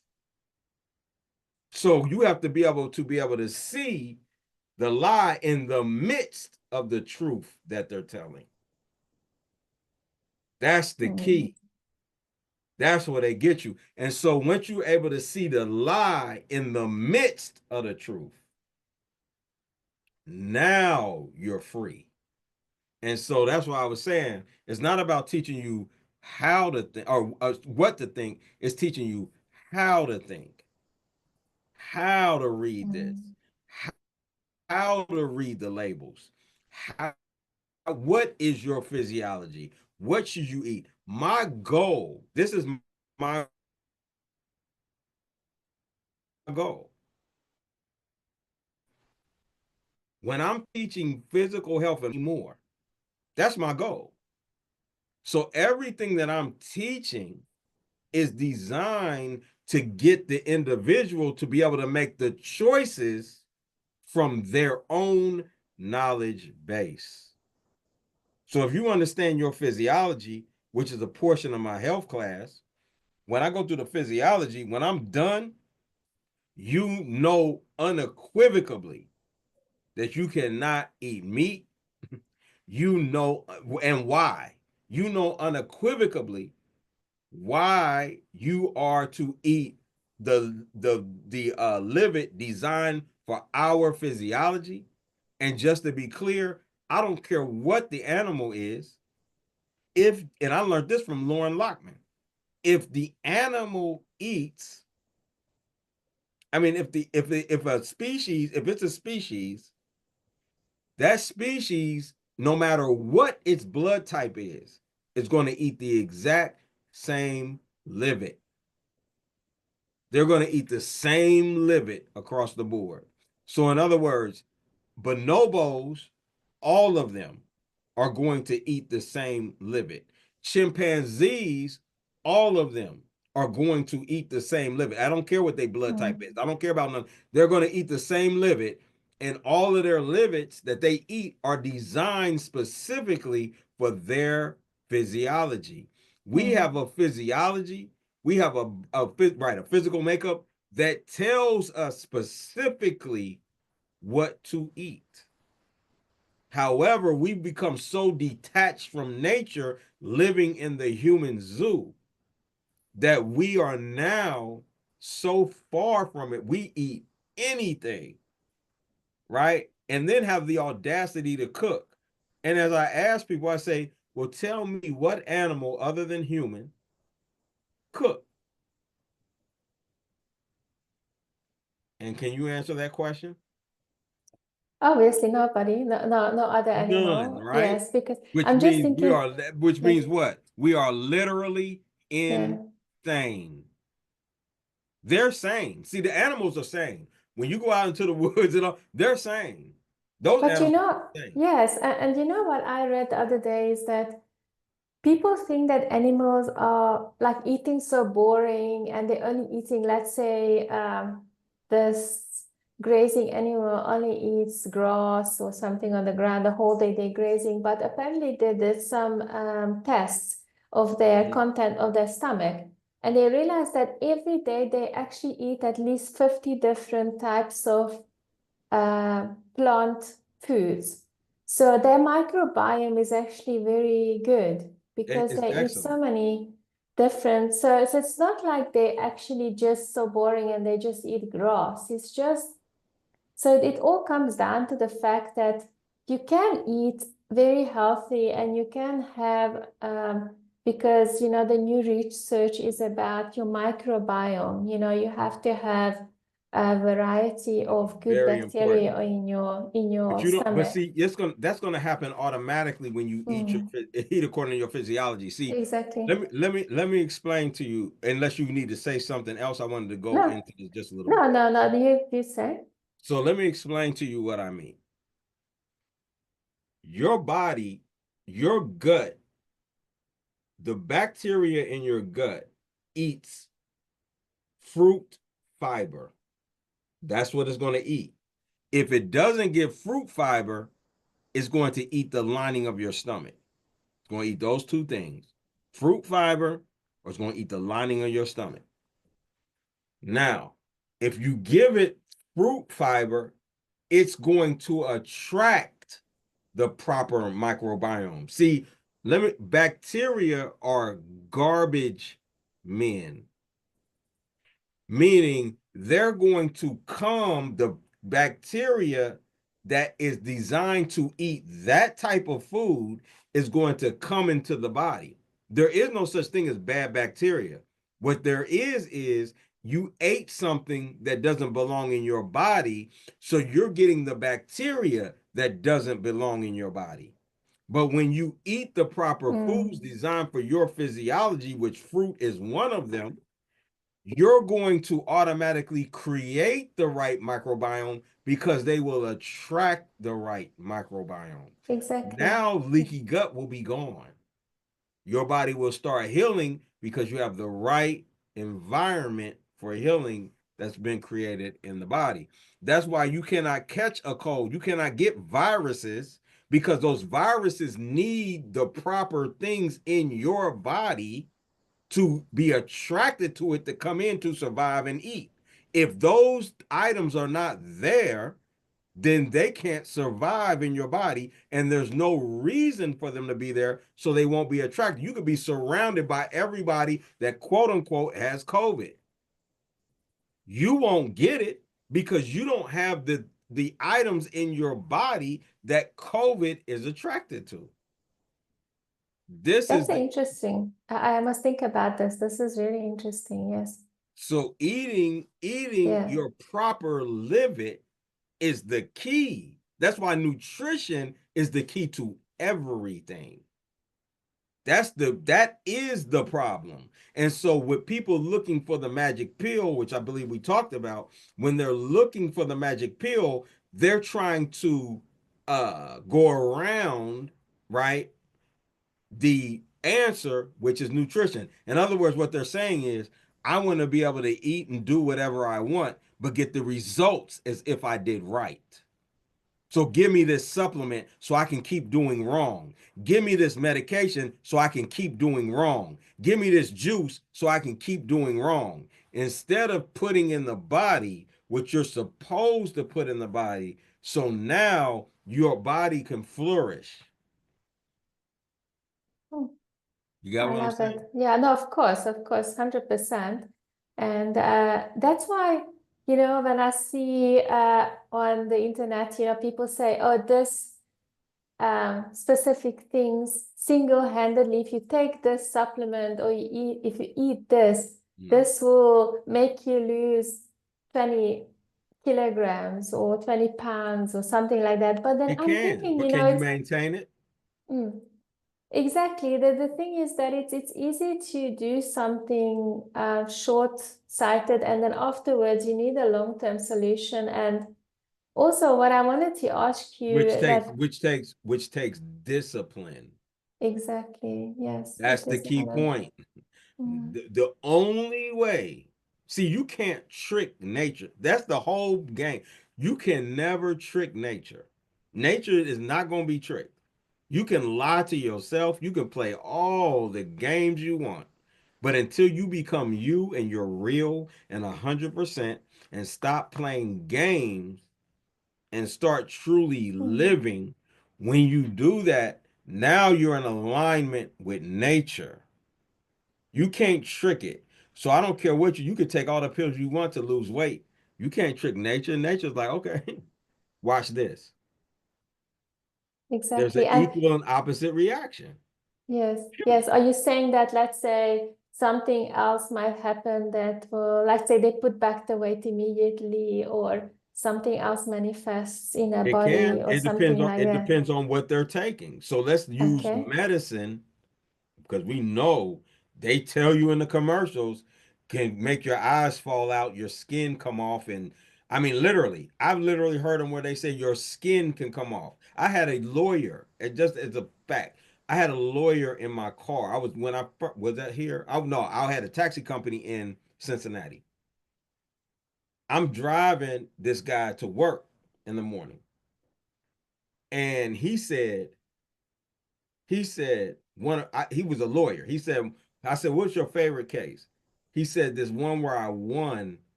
So you have to be able to see the lie in the midst of the truth that they're telling. That's the Mm. key. That's where they get you. And so once you're able to see the lie in the midst of the truth, now you're free. And so that's why I was saying it's not about teaching you how to think or what to think, it's teaching you how to think, how to read this, Mm. how to read the labels, how, what is your physiology? What should you eat? My goal, this is my goal. When I'm teaching physical health and more, that's my goal. So everything that I'm teaching is designed to get the individual to be able to make the choices from their own knowledge base. So if you understand your physiology, which is a portion of my health class, when I go through the physiology, when I'm done, you know unequivocally that you cannot eat meat. You know, and why. You know unequivocally why you are to eat the livet designed for our physiology. And just to be clear, I don't care what the animal is. If, and I learned this from Lauren Lockman, if the animal eats, I mean, if a species, if it's a species, that species, no matter what its blood type is going to eat the exact same livet. They're going to eat the same livet across the board. So, in other words, bonobos, all of them are going to eat the same livet. Chimpanzees, all of them are going to eat the same livet. I don't care what their blood type is. I don't care about none. They're going to eat the same livet, and all of their livets that they eat are designed specifically for their physiology. We Mm. have a physiology. We have a physical makeup that tells us specifically what to eat. However, we've become so detached from nature living in the human zoo that we are now so far from it. We eat anything, right? And then have the audacity to cook. And as I ask people, I say, well, tell me what animal other than human cook? And can you answer that question? Obviously, nobody, no other None, animal. right? Yes, because Which I'm just means thinking, which yes, means what? We are literally yeah. insane. They're sane. See, the animals are sane. When you go out into the woods and all, they're sane. Those But animals are sane. yes, and you know what I read the other day is that people think that animals are like eating so boring and they're only eating, let's say, this grazing animal only eats grass or something on the ground the whole day they're grazing. But apparently they did some tests of their Mhm. content of their stomach. And they realized that every day they actually eat at least 50 different types of plant foods. So their microbiome is actually very good because It's they eat so excellent. many different. So it's not like they actually just so boring and they just eat grass. It's just so it all comes down to the fact that you can eat very healthy and you can have because the new research is about your microbiome. You have to have a variety of good Very important. bacteria in your But you don't, but stomach. see, that's gonna happen automatically when you Mm, eat according to your physiology. See, exactly. let me explain to you, unless you need to say something else. I wanted to go No, into this just a little no, bit. no, no. You say? So let me explain to you what I mean. Your body, your gut, the bacteria in your gut eats fruit fiber. That's what it's going to eat. If it doesn't get fruit fiber, it's going to eat the lining of your stomach. It's going to eat those two things, fruit fiber, or it's going to eat the lining of your stomach. Now, if you give it fruit fiber, it's going to attract the proper microbiome. See, bacteria are garbage men, meaning they're going to come, the bacteria that is designed to eat that type of food is going to come into the body. There is no such thing as bad bacteria. What there is you ate something that doesn't belong in your body, so you're getting the bacteria that doesn't belong in your body. But when you eat the proper foods Mm, designed for your physiology, which fruit is one of them, you're going to automatically create the right microbiome because they will attract the right microbiome. exactly. Now, leaky gut will be gone. Your body will start healing because you have the right environment for healing that's been created in the body. That's why you cannot catch a cold. You cannot get viruses because those viruses need the proper things in your body to be attracted to it to come in to survive and eat. If those items are not there, then they can't survive in your body, and there's no reason for them to be there, so they won't be attracted. You could be surrounded by everybody that quote unquote has COVID. You won't get it because you don't have the items in your body that COVID is attracted to. This is That's the interesting. I must think about this. This is really interesting. Yes. So eating Yeah. your proper liver is the key. That's why nutrition is the key to everything. That is the problem. And so with people looking for the magic pill, which I believe we talked about, when they're looking for the magic pill, they're trying to go around, right, the answer, which is nutrition. In other words, what they're saying is, I want to be able to eat and do whatever I want, but get the results as if I did right. So give me this supplement so I can keep doing wrong. Give me this medication so I can keep doing wrong. Give me this juice so I can keep doing wrong. Instead of putting in the body what you're supposed to put in the body, so now your body can flourish. Hmm. You got I what I'm love saying? it. Yeah, no, of course, 100%. And that's why, when I see on the internet, people say, oh, this specific things single-handedly, if you take this supplement or if you eat this, Mm. this will make you lose 20 kilograms or 20 pounds or something like that. But then It I'm can, thinking, but can you maintain it? mm, exactly. The thing is that it's easy to do something short-sighted, and then afterwards you need a long-term solution. And also, what I wanted to ask Which you takes that which takes discipline. exactly, yes, That's it the is key one of point. mm, The only way, see, you can't trick nature. That's the whole game. You can never trick nature. Nature is not going to be tricked. You can lie to yourself. You can play all the games you want. But until you become you and you're real and 100% and stop playing games and start truly mm, living, when you do that, now you're in alignment with nature. You can't trick it. So I don't care what you could take all the pills you want to lose weight. You can't trick nature. Nature's like, okay, watch this. There's an exactly. And equal and opposite reaction. Yes, yes. Are you saying that, let's say, something else might happen that will, let's say they put back the weight immediately, or something else manifests in a It body can. or something like It that? depends on what they're taking. So let's use Okay. medicine because we know they tell you in the commercials can make your eyes fall out, your skin come off, and I mean literally, I've literally heard them where they say your skin can come off. I had a lawyer, it just as a fact. I had a lawyer in my car. I was when I was that here. I no, I had a taxi company in Cincinnati. I'm driving this guy to work in the morning, and he said he was a lawyer. He said, I said, what's your favorite case? He said this one where I won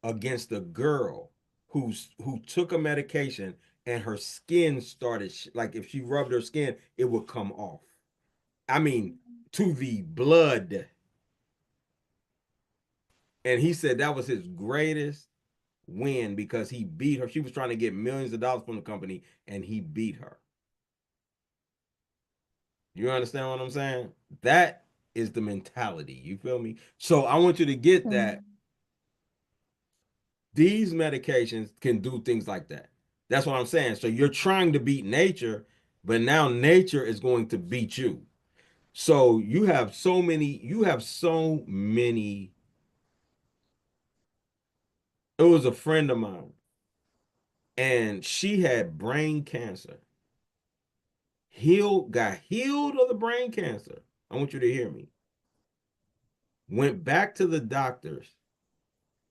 against a girl who took a medication and her skin started like if she rubbed her skin, it would come off. I mean, to the blood. And he said that was his greatest win because he beat her. She was trying to get millions of dollars from the company and he beat her. You understand what I'm saying? That is the mentality. You feel me? So I want you to get that Mm. these medications can do things like that. That's what I'm saying. So you're trying to beat nature, but now nature is going to beat you. So you have so many. It was a friend of mine, and she had brain cancer. Got healed of the brain cancer. I want you to hear me. Went back to the doctors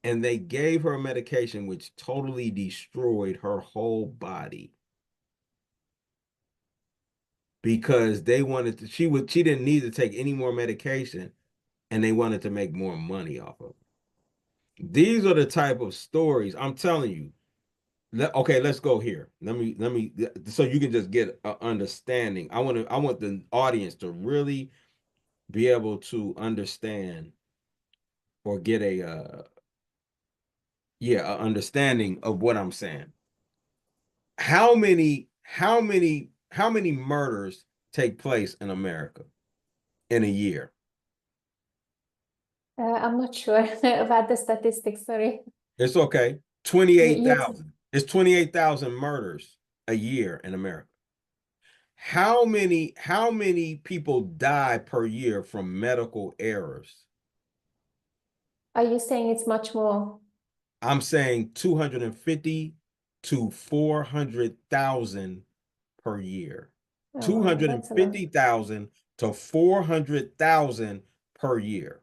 and they gave her a medication which totally destroyed her whole body because they wanted to she didn't need to take any more medication and they wanted to make more money off of it. These are the type of stories I'm telling you. Okay, let's go here. Let me so you can just get an understanding. I want the audience to really be able to understand or get a yeah, an understanding of what I'm saying. How many murders take place in America in a year? I'm not sure about the statistics, sorry. It's okay. You 28,000. It's 28,000 murders a year in America. How many people die per year from medical errors? are you saying it's much more? I'm saying 250 to 400,000 per year. Oh, wow, that's a lot. 250,000 to 400,000 per year.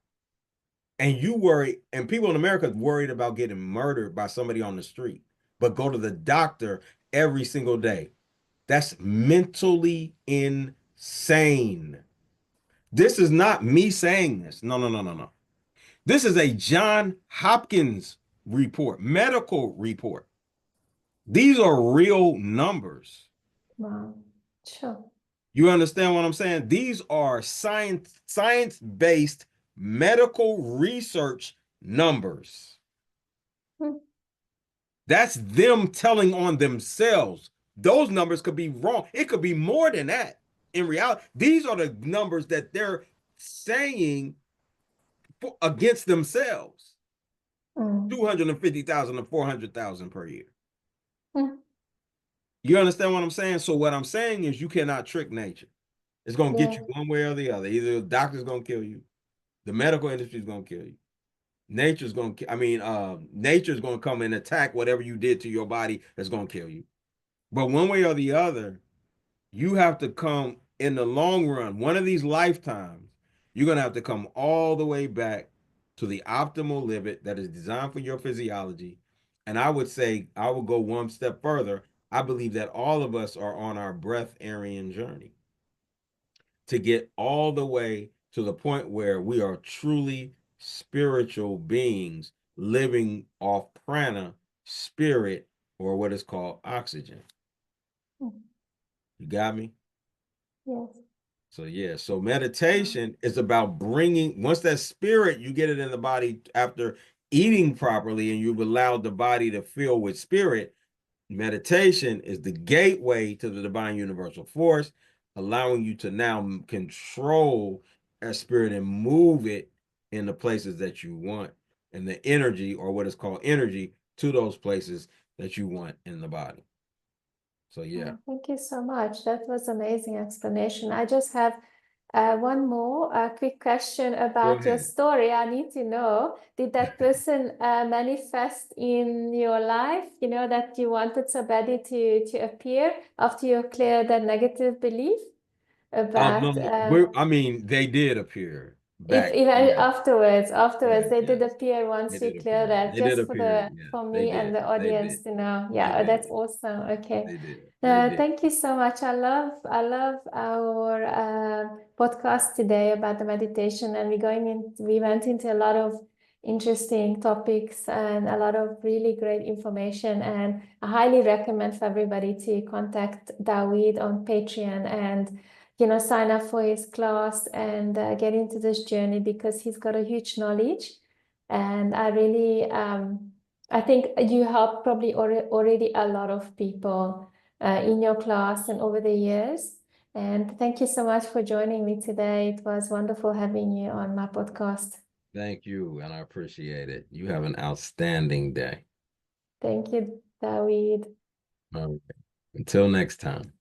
And you worry, and people in America worried about getting murdered by somebody on the street, but go to the doctor every single day. That's mentally insane. This is not me saying this. No, no, no, no, no. This is a John Hopkins report, medical report. These are real numbers. Wow. Sure. You understand what I'm saying? These are science-based medical research numbers. Hmm. That's them telling on themselves. Those numbers could be wrong. It could be more than that. In reality, these are the numbers that they're saying against themselves. Mm. 250,000 to 400,000 per year. Hmm. You understand what I'm saying? So what I'm saying is you cannot trick nature. It's going to get Yeah. you one way or the other. Either the doctor's going to kill you, the medical industry is going to kill you. Nature's going to, I mean, nature's going to come and attack whatever you did to your body that's going to kill you. But one way or the other, you have to come in the long run, one of these lifetimes, you're going to have to come all the way back to the optimal limit that is designed for your physiology. And I would say, I would go one step further. I believe that all of us are on our breatharian journey to get all the way to the point where we are truly spiritual beings living off prana, spirit, or what is called oxygen. Hmm. You got me? Yes. So yeah, so Wow. meditation is about bringing once that spirit you get it in the body after eating properly and you've allowed the body to fill with spirit. Meditation is the gateway to the divine universal force, allowing you to now control that spirit and move it in the places that you want, and the energy, or what is called energy, to those places that you want in the body. So yeah. Thank you so much. That was amazing explanation. I just have one more quick question Go about your ahead. story. I need to know, did that person manifest in your life, you know, that you wanted somebody to appear after you cleared that negative belief about No, I mean, they did appear if back. even Yeah, afterwards they did yes, appear they once you did clear appear. that, They did just appear. Yeah, for they me and did. the They did. audience to know. They Yeah, did. that's awesome. Okay. They did. They did. Thank you so much. I love our podcast today about the meditation, and we went into a lot of interesting topics and a lot of really great information. And I highly recommend for everybody to contact Daoeed on Patreon and sign up for his class and get into this journey, because he's got a huge knowledge, and I think you help probably already a lot of people in your class and over the years. And thank you so much for joining me today. It was wonderful having you on my podcast. Thank you, and I appreciate it. You have an outstanding day. Thank you, Daoeed. All right. Until next time.